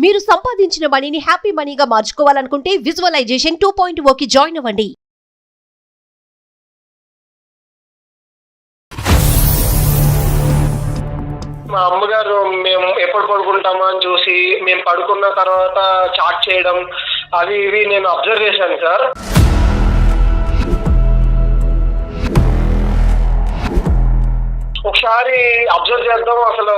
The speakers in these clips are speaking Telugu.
మీరు సంపాదించిన మనీని హ్యాపీ మనీగా మార్చుకోవాలనుకుంటే విజువలైజేషన్ 2.0కి జాయిన్ అవ్వండి. మా అమ్మగారు మేము ఎప్పుడు పడుకుంటామా అని చూసి మేము పడుకున్న తర్వాత చాట్ చేయడం అవి ఇవి నేను అబ్జర్వ్ చేశాను సార్. ఒకసారి అబ్జర్వ్ చేద్దాం అసలు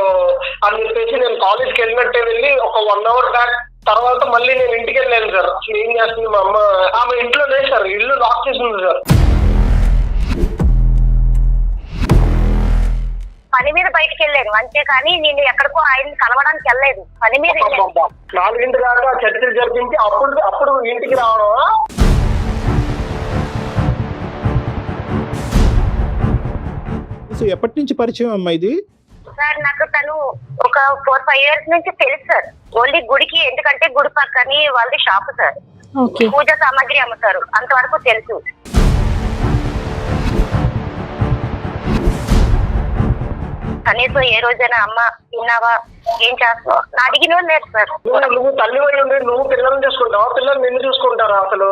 అని చెప్పేసి నేను కాలేజ్కి వెళ్ళినట్టే వెళ్ళి ఒక 1 అవర్ బ్యాక్ తర్వాత మళ్ళీ నేను ఇంటికి వెళ్ళాను సార్. అసలు ఏం చేస్తుంది మా అమ్మ? ఆమె ఇంట్లో లేదు సార్, ఇల్లు లాక్ చేసి ఉంది సార్. పని మీద బయటకు వెళ్ళాను అంతేకాని నేను ఎక్కడికో ఆయన్ని కలవడానికి వెళ్ళలేదు. పని మీద 4 దాకా చర్చలు జరిపించి అప్పుడు ఇంటికి రావడం. ఎప్పటి నుంచి పరిచయం అమ్మా ఇది? సార్ నాకు తను ఒక 4-5 ఇయర్స్ నుంచి తెలుసు సార్. ఓన్లీ గుడికి, ఎందుకంటే గుడి పక్కని వాళ్ళది షాప్ సార్, పూజ సామాగ్రి అమ్ముతారు, అంతవరకు తెలుసు. కనీసం ఏ రోజైనా అమ్మ తిన్నావా, ఏం చేస్తావు అడిగిన లేదు సార్. నువ్వు తల్లి వై ఉండి నువ్వు పిల్లల్ని చూసుకుంటావా, పిల్లలు నిన్ను చూసుకుంటారా? అసలు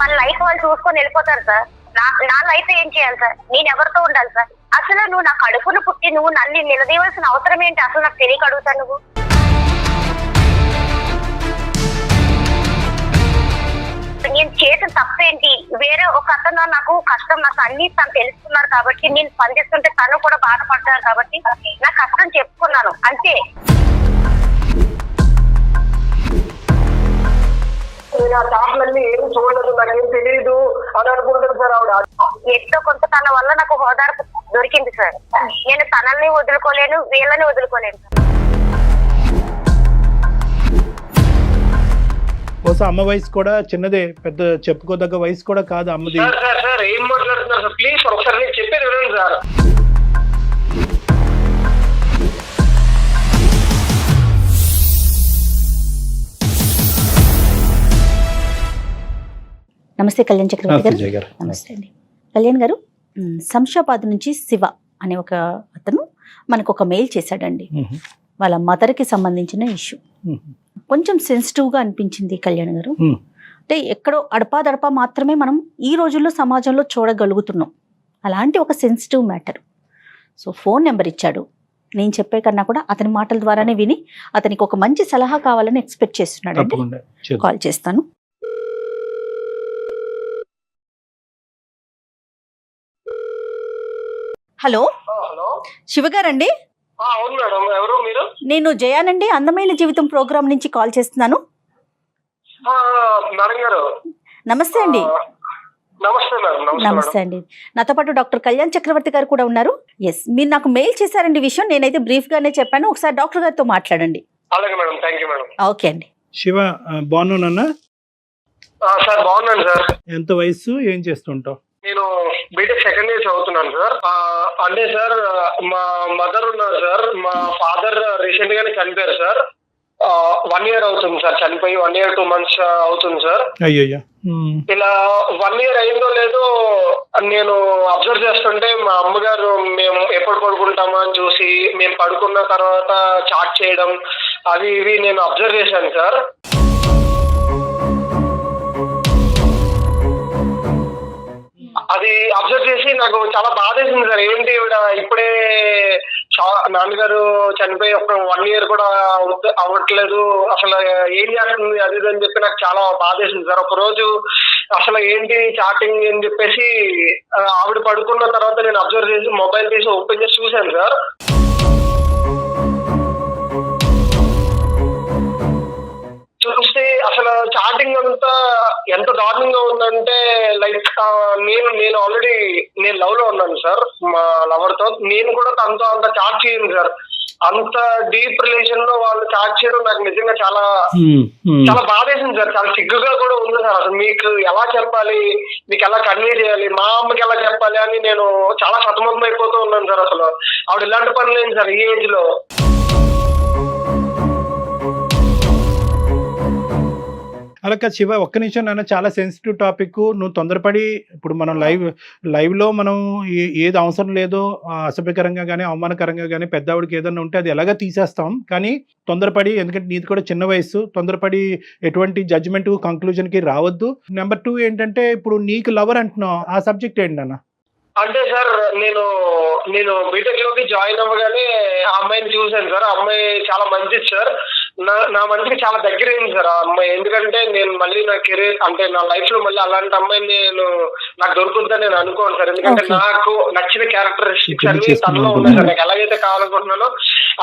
వాళ్ళ లైఫ్ వాళ్ళు చూసుకొని వెళ్ళిపోతారు సార్. నా లైఫ్ ఏం చేయాలి సార్? నేను ఎవరితో ఉండాలి సార్? అసలు నువ్వు నా కడుపును పుట్టి నువ్వు నన్ను నిలదీయవలసిన అవసరం ఏంటి? అసలు నాకు తెలియక అడుగుతాను. నువ్వు నేను చేసిన తప్పేంటి? వేరే ఒక అతను నాకు కష్టం, నాకు అన్ని తను తెలుసుకున్నారు కాబట్టి నేను స్పందిస్తుంటే తను కూడా బాధపడ్డారు కాబట్టి నా కష్టం చెప్పుకున్నాను అంతే. నేను ఆ చాట్లన్నీ ఏం చూడలేదు, నాకేం తెలియదు అని అనుకుంటాను సార్. ఆవిడ ఎంతో కొంత తన వల్ల నాకు హోదార్పు దొరికింది సార్. నేను తనల్ని వదులుకోలేను, వీళ్ళని వదులుకోలేను సార్. బహుశా అమ్మ వయసు కూడా చిన్నదే, పెద్ద చెప్పుకోదగ్గ వయసు కూడా కాదు అమ్మది. సార్ ఏం మాట్లాడుతున్నారు సార్? ప్లీజ్ ఒకసారి నేను చెప్పేది వినండి సార్. నమస్తే కళ్యాణ్ చక్రవర్తి గారు. నమస్తే అండి కళ్యాణ్ గారు. శంషాబాద్ నుంచి శివ అనే ఒక అతను మనకు ఒక మెయిల్ చేశాడండి. వాళ్ళ మదర్కి సంబంధించిన ఇష్యూ కొంచెం సెన్సిటివ్గా అనిపించింది కళ్యాణ్ గారు. అంటే ఎక్కడో అడపాదడపా మాత్రమే మనం ఈ రోజుల్లో సమాజంలో చూడగలుగుతున్నాం అలాంటి ఒక sensitive matter. So phone number ఇచ్చాడు. నేను చెప్పే కన్నా కూడా అతని మాటల ద్వారానే విని అతనికి ఒక మంచి సలహా కావాలని ఎక్స్పెక్ట్ చేస్తున్నాడు. కాల్ చేస్తాను. హలో శివగారండి. అవును మేడం, ఎవరు మీరు? నేను జయానండి, అందమైన జీవితం ప్రోగ్రామ్ నుంచి కాల్ చేస్తున్నాను. మేడం గారు నమస్తే అండి. నమస్తే మేడం. నమస్తే అండి. నాతో పాటు డాక్టర్ కళ్యాణ్ చక్రవర్తి గారు కూడా ఉన్నారు. ఎస్, మీరు నాకు మెయిల్ చేశారండి విషయం. నేనైతే బ్రీఫ్ గానే చెప్పాను, ఒకసారి డాక్టర్ గారితో మాట్లాడండి. అలాగే madam, thank you madam. Okay అండి. శివ బాగున్నానన్నా? సార్ బాగున్నాను సార్. ఎంత వయసు, ఏం చేస్తుంటావు? నేను బీటెక్ సెకండ్ ఇయర్ చదువుతున్నాను సార్. అంటే సార్ మా మదర్ ఉన్నారు సార్. మా ఫాదర్ రీసెంట్ గానే చనిపోయారు సార్. 1 year అవుతుంది సార్ చనిపోయి. 1 year 2 months అవుతుంది సార్. అయ్యయ్యా. ఇలా 1 year అయిందో లేదో నేను అబ్జర్వ్ చేస్తుంటే మా అమ్మగారు మేము ఎప్పుడు పడుకుంటామా అని చూసి మేము పడుకున్న తర్వాత చాట్ చేయడం అవి ఇవి నేను అబ్జర్వ్ చేశాను సార్. అది అబ్జర్వ్ చేసి నాకు చాలా బాధ వేసింది సార్. ఏంటి ఇవిడ ఇప్పుడే నాన్నగారు చనిపోయి ఒక 1 year కూడా అవ్వట్లేదు, అసలు ఏం చేస్తుంది అది ఇది అని చెప్పి నాకు చాలా బాధ వేసింది సార్. ఒక రోజు అసలు ఏంటి చాటింగ్ అని చెప్పేసి ఆవిడ పడుకున్న తర్వాత నేను అబ్జర్వ్ చేసి మొబైల్ తీసి ఓపెన్ చేసి చూశాను సార్. చూస్తే అసలు చాటింగ్ అంతా ఎంత దారుణంగా ఉందంటే లైక్ నేను ఆల్రెడీ లవ్ లో ఉన్నాను సార్ మా లవర్ తో. నేను కూడా తనతో అంత చాట్ చేయను సార్. అంత డీప్ రిలేషన్ లో వాళ్ళు చాట్ చేయడం నాకు నిజంగా చాలా చాలా బాధేసింది సార్. చాలా సిగ్గుగా కూడా ఉంది సార్. అసలు మీకు ఎలా చెప్పాలి, మీకు ఎలా కన్వే చేయాలి, మా అమ్మకి ఎలా చెప్పాలి అని నేను చాలా సతమతం అయిపోతూ ఉన్నాను సార్. అసలు ఆవిడ ఇలాంటి పని లేదు సార్ ఈ ఏజ్ లో. అలా కాదు శివ, ఒక్క నిమిషం నాన్న, చాలా సెన్సిటివ్ టాపిక్. నువ్వు తొందరపడి ఇప్పుడు మనం లైవ్లో మనం ఏది అవసరం లేదో అసభ్యకరంగా కానీ అవమానకరంగా కానీ పెద్దవాడికి ఏదన్నా ఉంటే అది ఎలాగా తీసేస్తాం. కానీ తొందరపడి, ఎందుకంటే నీది కూడా చిన్న వయసు, తొందరపడి ఎటువంటి జడ్జిమెంట్ కంక్లూజన్కి రావద్దు. నెంబర్ 2 ఏంటంటే, ఇప్పుడు నీకు లవర్ అంటున్నావు, ఆ సబ్జెక్ట్ ఏంటి నాన్న? అంటే సార్ నేను బీటెక్ లోకి జాయిన్ అవ్వగానే ఆ అమ్మాయిని చూశాను సార్. ఆ అమ్మాయి చాలా మంచిది సార్. నా మనసుకి చాలా దగ్గర అయింది సార్ ఆ అమ్మాయి. ఎందుకంటే నేను మళ్ళీ నా కెరీర్ అంటే నా లైఫ్ లో మళ్ళీ అలాంటి అమ్మాయిని నాకు దొరుకుతుందని నేను అనుకోను సార్. ఎందుకంటే నాకు నచ్చిన క్యారెక్టరిస్టిక్స్ అన్ని తనలో ఉన్నాయి సార్. నాకు ఎలాగైతే కావాలనుకుంటున్నానో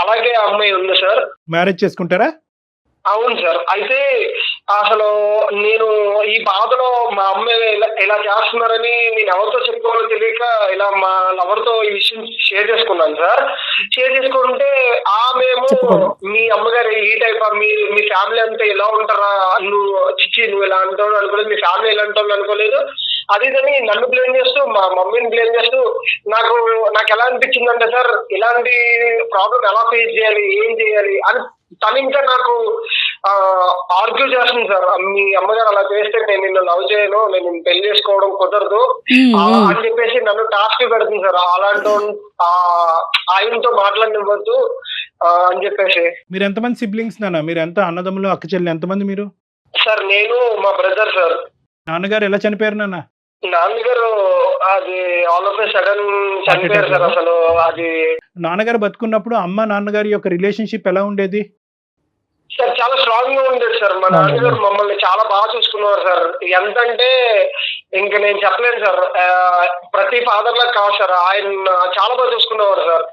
అలాగే ఆ అమ్మాయి ఉంది సార్. మ్యారేజ్ చేసుకుంటారా? అవును సార్. అయితే అసలు నేను ఈ బాధలో మా అమ్మాయి ఇలా చేస్తున్నారని నేను ఎవరితో చెప్పుకోవాలో తెలియక ఇలా మా లవర్తో ఈ విషయం షేర్ చేసుకున్నాను సార్. షేర్ చేసుకుంటే ఆమెమో మీ అమ్మగారు ఈ టైప్ మీ ఫ్యామిలీ అంతా ఇలా ఉంటారా, నువ్వు ఇలా అంటావు అనుకోలేదు, మీ ఫ్యామిలీ ఇలా అంటావు అనుకోలేదు, అది ఇదని నన్ను బ్లేమ్ చేస్తూ మా మమ్మీని బ్లేమ్ చేస్తూ నాకు ఎలా అనిపించిందంటే సార్, ఇలాంటి ప్రాబ్లం ఎలా ఫేస్ చేయాలి, ఏం చేయాలి అని తను ఇంకా నాకు ఆర్గ్యూ చేస్తుంది సార్. మీ అమ్మగారు అలా చేస్తే నేను నిన్ను లవ్ చేయను, నేను పెళ్లి చేసుకోవడం కుదరదు అని చెప్పేసి నన్ను టాస్క్ పెడుతుంది సార్. అలాంటి ఆయనతో మాట్లాడనివ్వద్దు అని చెప్పేసి. మీరు ఎంతమంది సిబ్లింగ్స్ నాన్న? మీరు ఎంత అన్నదమ్ములు, అక్క చెల్లి ఎంతమంది మీరు? సార్ నేను మా బ్రదర్ సార్. నాన్నగారు ఎలా చనిపోయారు నాన్న? నాన్నగారు అది ఆల్ ఆఫ్ ఎ సడన్ చనిపోయారు సార్. అసలు అది నాన్నగారు బతుకున్నప్పుడు అమ్మ నాన్నగారి యొక్క రిలేషన్షిప్ ఎలా ఉండేది సార్? చాలా స్ట్రాంగ్ గా ఉండేది సార్. మా నాన్నగారు మమ్మల్ని చాలా బాగా చూసుకున్నారు సార్. ఎంతంటే ఇంకా నేను చెప్పలేను సార్. ప్రతి ఫాదర్ లాగా కాదు సార్, ఆయన చాలా బాగా చూసుకునేవారు సార్.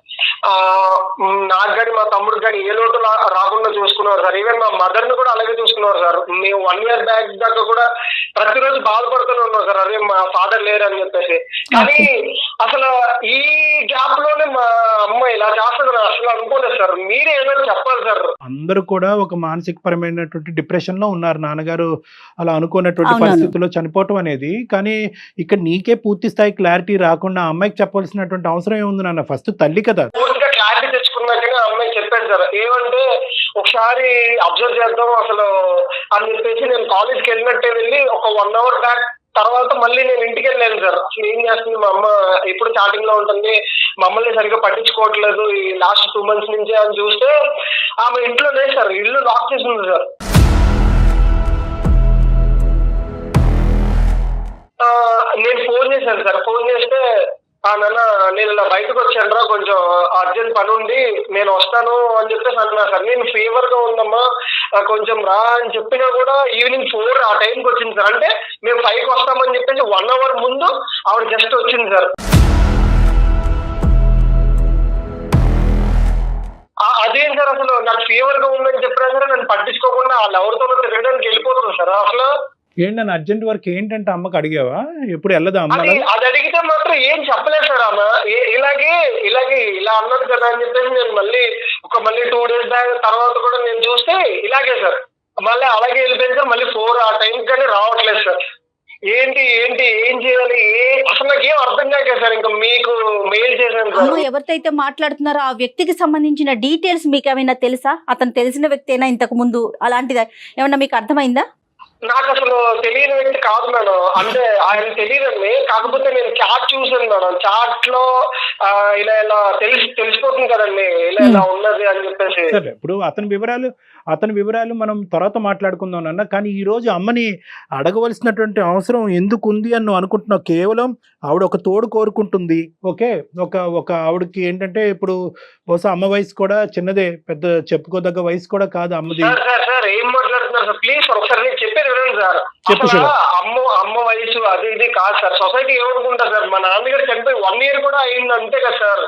నాకు కానీ మా తమ్ముడికి కానీ ఏ లోటు రాకుండా చూసుకున్నారు సార్. ఈవెన్ మా మదర్ ని కూడా అలాగే చూసుకున్నారు సార్. మేము 1 year బ్యాక్ దాకా కూడా ప్రతిరోజు బాధపడుతూనే ఉన్నాం సార్, అదే మా ఫాదర్ లేరు అని చెప్పేసి. కానీ అసలు ఈ గ్యాప్ లోనే మా అమ్మ ఇలా చేస్తుంది అసలు అనుకోలేదు సార్. మీరే ఏదో చెప్పాలి సార్. అందరూ కూడా ఒక మానసిక పరమైనటువంటి డిప్రెషన్ లో ఉన్నారు. నాన్నగారు అలా అనుకున్నటువంటి పరిస్థితుల్లో చనిపోవటం అనేది. కానీ ఇక్కడ నీకే పూర్తి స్థాయి క్లారిటీ రాకుండా అమ్మాయికి చెప్పాల్సినటువంటి అవసరం ఏముంది నాన్న? ఫస్ట్ తల్లి కదా. పూర్తిగా క్లారిటీ తెచ్చుకున్నాకనే అమ్మాయి చెప్పాను సార్. ఏమంటే ఒకసారి అబ్జర్వ్ చేద్దాం అసలు అని చెప్పేసి నేను కాలేజ్కి వెళ్ళినట్టే వెళ్ళి ఒక 1 hour బ్యాక్ తర్వాత మళ్ళీ నేను ఇంటికి వెళ్ళాను సార్. అసలు ఏం చేస్తుంది మా అమ్మ, ఎప్పుడు స్టార్టింగ్ లో ఉంటుంది, మమ్మల్ని సరిగ్గా పట్టించుకోవట్లేదు ఈ లాస్ట్ 2 months నుంచి అని చూస్తే ఆమె ఇంట్లో లేదు సార్, ఇల్లు లాక్ చేసి ఉంది సార్. నేను ఫోన్ చేశాను సార్. ఫోన్ చేస్తే నాన్న నేను ఇలా బయటకు వచ్చాను రా, కొంచెం అర్జెంట్ పని ఉంది, నేను వస్తాను అని చెప్పేసి అన్నా సార్. నేను ఫీవర్ గా ఉందమ్మా కొంచెం రా అని చెప్పినా కూడా ఈవినింగ్ 4 ఆ టైంకి వచ్చింది సార్. అంటే మేము 5కి వస్తామని చెప్పేసి 1 hour ముందు ఆవిడ జస్ట్ వచ్చింది సార్. అదేం సార్, అసలు నాకు ఫీవర్ గా ఉందని చెప్పినా సరే నన్ను పట్టించుకోకుండా వాళ్ళు ఎవరితోనో తిరగడానికి వెళ్ళిపోతుంది సార్. అసలు ఏంటన్నా అర్జెంట్ వర్క్ ఏంటంటే అమ్మకి అడిగావా? ఎప్పుడు వెళ్ళదా అమ్మ? అది అడిగితే మాత్రం ఏం చెప్పలేదు సార్. అమ్మ ఇలాగే ఇలా అన్నది కదా అని చెప్పేసి నేను మళ్ళీ 2 days తర్వాత కూడా నేను చూస్తే ఇలాగే సార్. మళ్ళీ అలాగే వెళ్ళిపోయింది సార్. మళ్ళీ 4 ఆ టైం కానీ రావట్లేదు సార్. ఏంటి ఏం చేయాలి అసలు నాకు ఏం అర్థం కాక సార్ ఇంకా మీకు మెయిల్ చేశాను సార్. ఎవరితో మాట్లాడుతున్నారో ఆ వ్యక్తికి సంబంధించిన డీటెయిల్స్ మీకు ఏమైనా తెలుసా? అతను తెలిసిన వ్యక్తి అయినా ఇంతకు ముందు అలాంటిది ఏమన్నా మీకు అర్థమైందా? నాకు అసలు తెలియని వ్యక్తి కాదు మేడం. అంటే ఆయన తెలియదండి, కాకపోతే నేను చాట్ చూసాను మేడం. చాట్ లో ఇలా తెలిసిపోతుంది కదండి ఇలా ఉన్నది అని చెప్పేసి. సరే, ఇప్పుడు అతని వివరాలు మనం తర్వాత మాట్లాడుకుందాం అన్న. కానీ ఈ రోజు అమ్మని అడగవలసినటువంటి అవసరం ఎందుకు ఉంది అని నువ్వు అనుకుంటున్నావు? కేవలం ఆవిడ ఒక తోడు కోరుకుంటుంది. ఓకే, ఒక ఆవిడకి ఏంటంటే ఇప్పుడు బహుశా అమ్మ వయసు కూడా చిన్నదే, పెద్ద చెప్పుకోదగ్గ వయసు కూడా కాదు అమ్మది. సార్ ఏం మాట్లాడుతున్నారు సార్? ప్లీజ్ సార్ ఒకసారి నేను చెప్పేది వినండి సార్. అమ్మ వయసు అది ఇది కాదు సార్. సొసైటీ ఏమనుకుంటా సార్, మా నాన్నగారు చనిపోయి 1 year కూడా అయింది అంతే కదా సార్.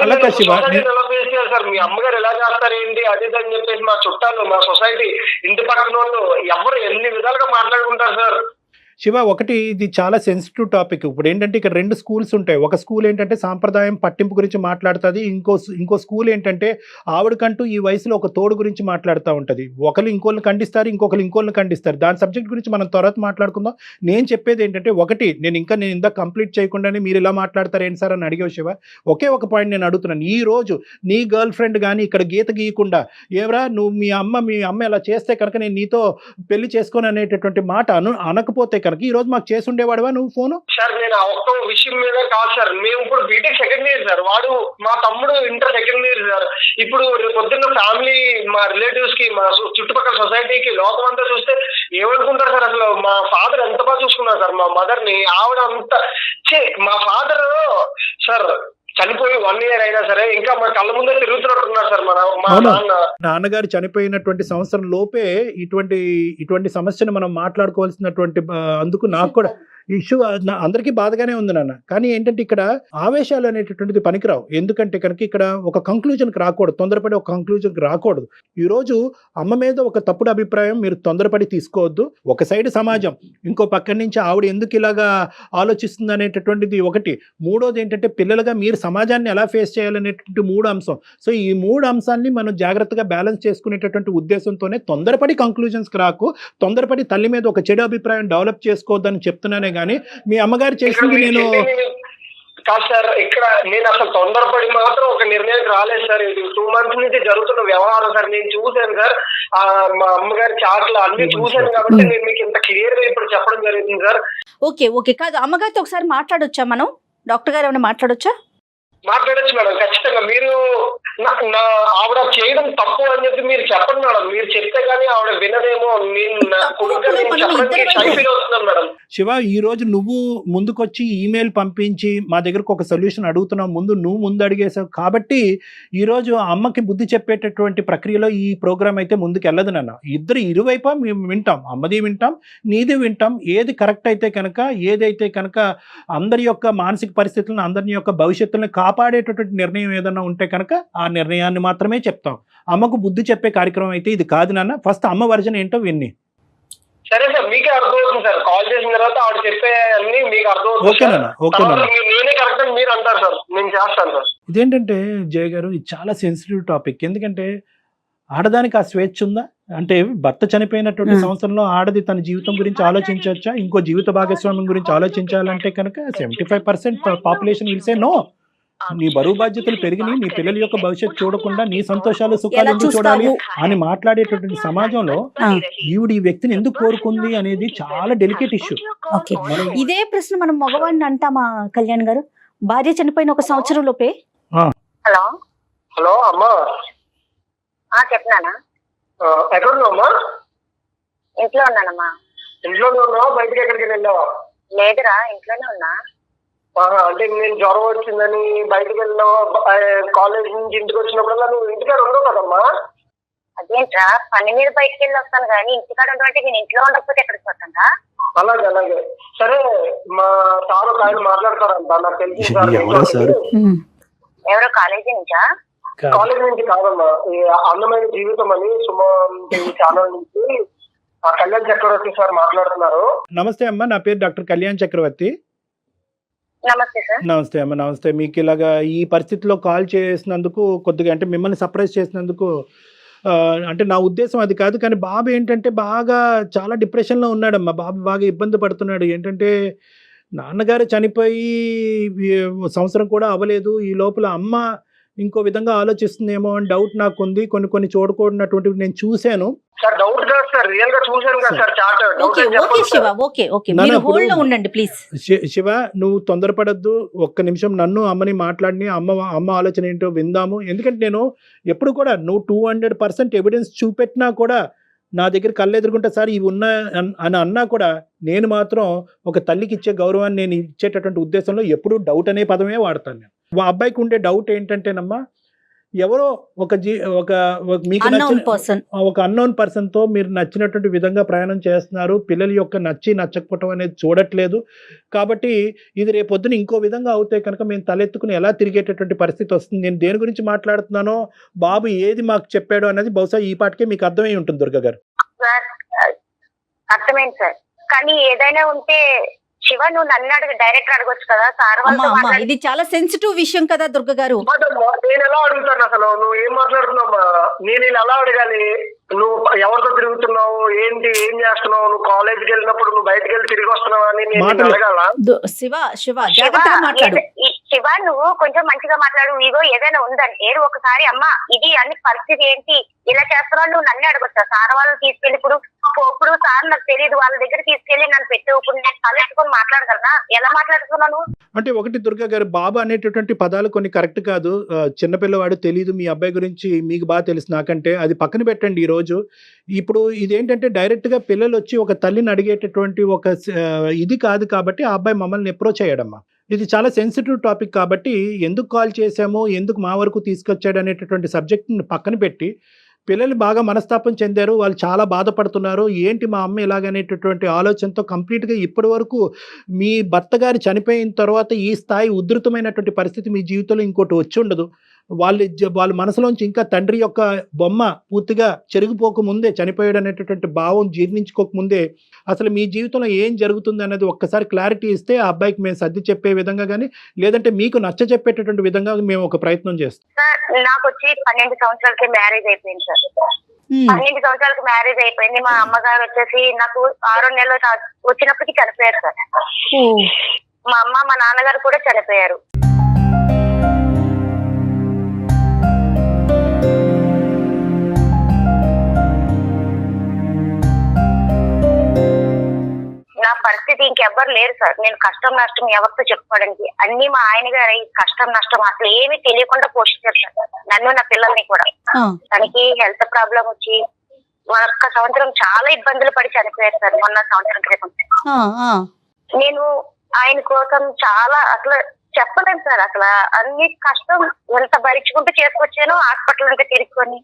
ఎలా ఫేస్ చేయాలి సార్? మీ అమ్మగారు ఎలా చేస్తారు ఏంటి అది అని చెప్పేసి మా చుట్టాలు, మా సొసైటీ, ఇంటి పక్కన వాళ్ళు ఎవరు ఎన్ని విధాలుగా మాట్లాడుకుంటారు సార్. శివ, ఒకటి ఇది చాలా సెన్సిటివ్ టాపిక్. ఇప్పుడు ఏంటంటే ఇక్కడ 2 స్కూల్స్ ఉంటాయి. ఒక స్కూల్ ఏంటంటే సాంప్రదాయం పట్టింపు గురించి మాట్లాడుతుంది. ఇంకో స్కూల్ ఏంటంటే ఆవిడకంటూ ఈ వయసులో ఒక తోడు గురించి మాట్లాడుతూ ఉంటుంది. ఒకరు ఇంకోళ్ళని ఖండిస్తారు, ఇంకోళ్ళని ఖండిస్తారు. దాని సబ్జెక్ట్ గురించి మనం తర్వాత మాట్లాడుకుందాం. నేను చెప్పేది ఏంటంటే, ఒకటి నేను ఇందా కంప్లీట్ చేయకుండానే మీరు ఇలా మాట్లాడతారు ఏంటి సార్ అని అడిగావు శివ. ఒకే ఒక పాయింట్ నేను అడుగుతున్నాను. ఈ రోజు నీ గర్ల్ ఫ్రెండ్ కానీ ఇక్కడ గీత గీయకుండా ఏవరా నువ్వు మీ అమ్మ ఇలా చేస్తే కనుక నేను నీతో పెళ్లి చేసుకోను అనేటటువంటి మాట అనకపోతే కనుక ఈ రోజు మాకు చేసి ఉండేవాడువా నువ్వు ఫోను? సార్ నేను ఆ ఒక్క విషయం మీద కాదు సార్, మేము ఇప్పుడు బీటెక్ సెకండ్ ఇయర్ సార్, వాడు మా తమ్ముడు ఇంటర్ సెకండ్ ఇయర్ సార్. ఇప్పుడు పొద్దున్న ఫ్యామిలీ, మా రిలేటివ్స్ కి, మా చుట్టుపక్కల సొసైటీకి, లోకం అంతా చూస్తే ఏమనుకుంటారు సార్? అసలు మా ఫాదర్ ఎంత బాగా చూసుకున్నారు సార్ మా మదర్ ని. ఆవిడ అంత మా ఫాదర్ సార్ చనిపోయి 1 year అయినా సరే ఇంకా మా కళ్ళ ముందే తిరుగుతున్నట్టున్నారు సార్ మా నాన్నగారు చనిపోయినటువంటి సంవత్సరం లోపే ఇటువంటి సమస్యను మనం మాట్లాడుకోవాల్సినటువంటి అందుకు నాకు కూడా ఇష్యూ అందరికీ బాధగానే ఉంది నాన్న. కానీ ఏంటంటే ఇక్కడ ఆవేశాలు అనేటటువంటిది పనికిరావు. ఎందుకంటే కనుక ఇక్కడ ఒక కంక్లూజన్కి రాకూడదు, తొందరపడి ఒక కంక్లూజన్కి రాకూడదు. ఈరోజు అమ్మ మీద ఒక తప్పుడు అభిప్రాయం మీరు తొందరపడి తీసుకోవద్దు. ఒక సైడ్ సమాజం, ఇంకో పక్కన నుంచి ఆవిడ ఎందుకు ఇలాగా ఆలోచిస్తుంది అనేటటువంటిది ఒకటి. మూడోది ఏంటంటే పిల్లలుగా మీరు సమాజాన్ని ఎలా ఫేస్ చేయాలనేటువంటి 3 అంశం. సో ఈ 3 అంశాన్ని మనం జాగ్రత్తగా బ్యాలెన్స్ చేసుకునేటటువంటి ఉద్దేశంతోనే తొందరపడి కంక్లూజన్స్కి రాకు, తొందరపడి తల్లి మీద ఒక చెడు అభిప్రాయం డెవలప్ చేసుకోవద్దని చెప్తున్నానే. కానీ మీ అమ్మగారు చేసింది నేను కాదు సార్, ఇక్కడ నేను అసలు తొందరపడి మాత్రం ఒక నిర్ణయానికి రాలేదు సార్. ఇది 2 months నుంచి జరుగుతున్న వ్యవహారం సార్. నేను చూశాను సార్, మా అమ్మగారి చాట్లు అన్ని చూశాను కాబట్టి నేను మీకు ఇంత క్లియర్ గా ఇప్పుడు చెప్పడం జరుగుతుంది సార్. ఓకే కాదు, అమ్మగారితో ఒకసారి మాట్లాడొచ్చా మనం? డాక్టర్ గారు ఏమైనా మాట్లాడొచ్చా? మాట్లాడచ్చు మేడం, ఖచ్చితంగా. మీరు నా ఆవిడ చేయడం తప్పు అని చెప్పి మీరు చెప్పండి మేడం. మీరు చెప్తే గానీ ఆవిడ వినదేమో. మేడం శివ, ఈ రోజు నువ్వు ముందుకొచ్చి ఈమెయిల్ పంపించి మా దగ్గరకు ఒక సొల్యూషన్ అడుగుతున్నావు. నువ్వు అడిగేసావు కాబట్టి ఈ రోజు అమ్మకి బుద్ధి చెప్పేటటువంటి ప్రక్రియలో ఈ ప్రోగ్రామ్ అయితే ముందుకు వెళ్ళదు నాన్న. ఇద్దరు ఇరువైపు మేము వింటాం, అమ్మది వింటాం, నీది వింటాం. ఏది కరెక్ట్ అయితే కనుక, ఏదైతే కనుక అందరి యొక్క మానసిక పరిస్థితులను, అందరి యొక్క భవిష్యత్తులను కాపాడేటటువంటి నిర్ణయం ఏదైనా ఉంటే కనుక ఆ నిర్ణయాన్ని మాత్రమే చెప్తాం. అమ్మకు బుద్ధి చెప్పే కార్యక్రమం అయితే ఇది కాదు నాన్న. ఫస్ట్ అమ్మ వర్జన్ ఏంటో విన్ని. సరే సార్, మీకే అర్థమవుతుంది సార్. కాల్ చేసిన తర్వాత ఆవిడ చెప్పే అన్ని మీకు అర్థమవుతుంది. నేనే కరెక్ట్ అని మీరు అంటారు సార్, నేను చేస్తాను సార్. ఇదేంటంటే జయ గారు, ఇది చాలా సెన్సిటివ్ టాపిక్. ఎందుకంటే ఆడదానికి ఆ స్వేచ్ఛ ఉందా? అంటే భర్త చనిపోయినటువంటి సంవత్సరంలో ఆడది తన జీవితం గురించి ఆలోచించవచ్చా? ఇంకో జీవిత భాగస్వామ్యం గురించి ఆలోచించాలంటే కనుక 75% పాపులేషన్ విల్ సే నో. నీ బరువు బాధ్యతలు పెరిగినాయి, నీ పిల్లల యొక్క భవిష్యత్తు చూడకుండా నీ సంతోషాలు సుఖాలు ఎందుకు చూడాలి అని మాట్లాడేటటువంటి సమాజంలో ఈవిడ ఈ వ్యక్తిని ఎందుకు కోరుకుంది అనేది చాలా డెలికేట్ ఇష్యూ. ఇదే ప్రశ్న మనం మగవాడిని అంటామా కళ్యాణ్ గారు? భార్య చనిపోయిన 1 సంవత్సరం లోపే. హలో అమ్మా, చెప్పినానా? ఎక్కడున్నావమ్మా? ఇంట్లో ఉన్నానమ్మా. ఇంట్లోనే ఉన్నావా? బయటకి ఎక్కడికి వెళ్ళావా? లేదురా, ఇంట్లోనే ఉన్నా. అంటే నేను జ్వరం వచ్చిందని బయటకు వెళ్ళినావా? కాలేజ్ నుంచి ఇంటికి వచ్చినప్పుడల్లా నువ్వు ఇంటికాడ ఉండవు కదమ్మా? అదేంట్రా, పని మీద బయటకు వెళ్ళి వస్తాను కానీ ఇంటికాడ ఉండమంటే నేను ఇంట్లో ఉండకపోతే ఎక్కడికి వస్తాను? అలాగే సరే. మా సార్ ఒక ఆయన మాట్లాడతారంట, నాకు తెలిసింది సార్. ఎవరో కాలేజీ నుంచా? కాలేజ్ నుంచి కాదమ్మా, అందమైన జీవితం అని సుమన్ ఛానల్ నుంచి కళ్యాణ్ చక్రవర్తి సార్ మాట్లాడుతున్నారు. నమస్తే అమ్మా, నా పేరు డాక్టర్ కళ్యాణ్ చక్రవర్తి. నమస్తే సార్. నమస్తే అమ్మ, నమస్తే. మీకు ఇలాగా ఈ పరిస్థితిలో కాల్ చేసినందుకు కొద్దిగా, అంటే మిమ్మల్ని సర్ప్రైజ్ చేసినందుకు, అంటే నా ఉద్దేశం అది కాదు. కానీ బాబు ఏంటంటే బాగా చాలా డిప్రెషన్లో ఉన్నాడమ్మా. బాబు బాగా ఇబ్బంది పడుతున్నాడు. ఏంటంటే నాన్నగారు చనిపోయి సంవత్సరం కూడా అవ్వలేదు. ఈ లోపల అమ్మ ఇంకో విధంగా ఆలోచిస్తుందేమో అని డౌట్ నాకు ఉంది. కొన్ని చూడకూడనటువంటివి నేను చూశాను. శివ, నువ్వు తొందరపడద్దు. ఒక్క నిమిషం నన్ను అమ్మని మాట్లాడి అమ్మ ఆలోచన ఏంటో విందాము. ఎందుకంటే నేను ఎప్పుడు కూడా నువ్వు 200% ఎవిడెన్స్ చూపెట్టినా కూడా నా దగ్గర కళ్ళు ఎదుర్కొంటే సార్ ఇవి ఉన్నా అని అన్నా కూడా నేను మాత్రం ఒక తల్లికి ఇచ్చే గౌరవాన్ని నేను ఇచ్చేటటువంటి ఉద్దేశంలో ఎప్పుడూ డౌట్ అనే పదమే వాడతాను నేను. మా అబ్బాయికి ఉండే డౌట్ ఏంటంటేనమ్మా, ఎవరో మీకు ఒక అన్నోన్ పర్సన్ తో మీరు నచ్చినటువంటి విధంగా ప్రయాణం చేస్తున్నారు. పిల్లల యొక్క నచ్చకపోవటం అనేది చూడట్లేదు. కాబట్టి ఇది రేపొద్దున ఇంకో విధంగా అవుతే కనుక మేము తలెత్తుకుని ఎలా తిరిగేటటువంటి పరిస్థితి వస్తుంది. నేను దేని గురించి మాట్లాడుతున్నానో, బాబు ఏది మాకు చెప్పాడో అనేది బహుశా ఈ పాటికే మీకు అర్థమై ఉంటుంది దుర్గా గారు. అర్థమైంది సార్. కానీ ఏదైనా ఉంటే శివ నువ్వు నన్ను డైరెక్ట్ అడగొచ్చు కదా సార్ అమ్మా వాళ్ళతో అమ్మా మాట్లాడి. ఇది చాలా సెన్సిటివ్ విషయం కదా దుర్గ గారు. నేను ఎలా అడుగుతాను అసలు? నువ్వు ఏం మాట్లాడుతున్నావా? నేను ఇలా ఎలా అడగాలి? నువ్వు ఎవరితో తిరుగుతున్నావు, ఏంటి, ఏం చేస్తున్నావు? నువ్వు కాలేజీకి వెళ్ళినప్పుడు నువ్వు బయటకు వెళ్ళి తిరిగి వస్తున్నావా అని నేను అడగాల? శివ శివ జాగ్రత్తగా మాట్లాడు. శివ నువ్వు కొంచెం మంచిగా మాట్లాడు. ఇగో ఏదైనా ఉందంటే ఒకసారి అమ్మా ఇది అన్ని పరిస్థితి ఏంటి ఇలా చేస్తున్నావు నువ్వు నన్ను అడగొచ్చా? సార్ వాళ్ళు తీసుకెళ్ళి ఇప్పుడు సార్ నాకు తెలియదు వాళ్ళ దగ్గర తీసుకెళ్లి నన్ను పెట్టేప్పుడు నేను తలెత్తుకొని మాట్లాడగలనా? ఎలా మాట్లాడుతున్నాను? అంటే ఒకటి దుర్గా గారు, బాబు అనేటటువంటి పదాలు కొన్ని కరెక్ట్ కాదు. చిన్నపిల్లవాడు తెలియదు, మీ అబ్బాయి గురించి మీకు బాగా తెలుసు నాకంటే, అది పక్కన పెట్టండి. ఈ రోజు ఇప్పుడు ఇదేంటంటే డైరెక్ట్ గా పిల్లలు వచ్చి ఒక తల్లిని అడిగేటటువంటి ఒక ఇది కాదు కాబట్టి ఆ అబ్బాయి మమ్మల్ని అప్రోచ్ అయ్యాడమ్మా. ఇది చాలా సెన్సిటివ్ టాపిక్ కాబట్టి ఎందుకు కాల్ చేశాము, ఎందుకు మా వరకు తీసుకొచ్చాడు అనేటటువంటి సబ్జెక్ట్ని పక్కన పెట్టి, పిల్లలు బాగా మనస్తాపం చెందారు, వాళ్ళు చాలా బాధపడుతున్నారు, ఏంటి మా అమ్మ ఇలాగనేటటువంటి ఆలోచనతో కంప్లీట్గా ఇప్పటి వరకు మీ భర్త గారు చనిపోయిన తర్వాత ఈ స్థాయి ఉధృతమైనటువంటి పరిస్థితి మీ జీవితంలో ఇంకోటి వచ్చి ఉండదు. వాళ్ళ మనసులోంచి ఇంకా తండ్రి యొక్క బొమ్మ పూర్తిగా చెరిగిపోకముందే, చనిపోయాడు అనేటటువంటి భావం జీర్ణించుకోకముందే అసలు మీ జీవితంలో ఏం జరుగుతుంది అనేది ఒక్కసారి క్లారిటీ ఇస్తే ఆ అబ్బాయికి మేము సర్ది చెప్పే విధంగా కానీ, లేదంటే మీకు నచ్చ చెప్పేటటువంటి విధంగా మేము ఒక ప్రయత్నం చేస్తాం. సార్ నాకు వచ్చి 12 సంవత్సరాలకి మ్యారేజ్ అయిపోయింది సార్. 12 సంవత్సరాలకు మ్యారేజ్ అయిపోయింది. మా అమ్మగారు వచ్చేసి నాకు 6 నెలలు వచ్చినప్పటికీ చనిపోయారు సార్. మా అమ్మ మా నాన్నగారు కూడా చనిపోయారు. నా పరిస్థితి ఇంకెవ్వరు లేరు సార్. నేను కష్టం నష్టం ఎవరితో చెప్పుకోవడానికి అన్ని మా ఆయన గారు కష్టం నష్టం అసలు ఏమీ తెలియకుండా పోషించారు సార్ నన్ను నా పిల్లల్ని కూడా. తనకి హెల్త్ ప్రాబ్లం వచ్చి 1 సంవత్సరం చాలా ఇబ్బందులు పడి చనిపోయారు సార్ మొన్న సంవత్సరం క్రితం. నేను ఆయన కోసం చాలా అసలు చెప్పలేను సార్. అసలు అన్ని కష్టం ఎంత భరించుకుంటూ చేసుకొచ్చాను. హాస్పిటల్ ఇంకా తిరుక్కొని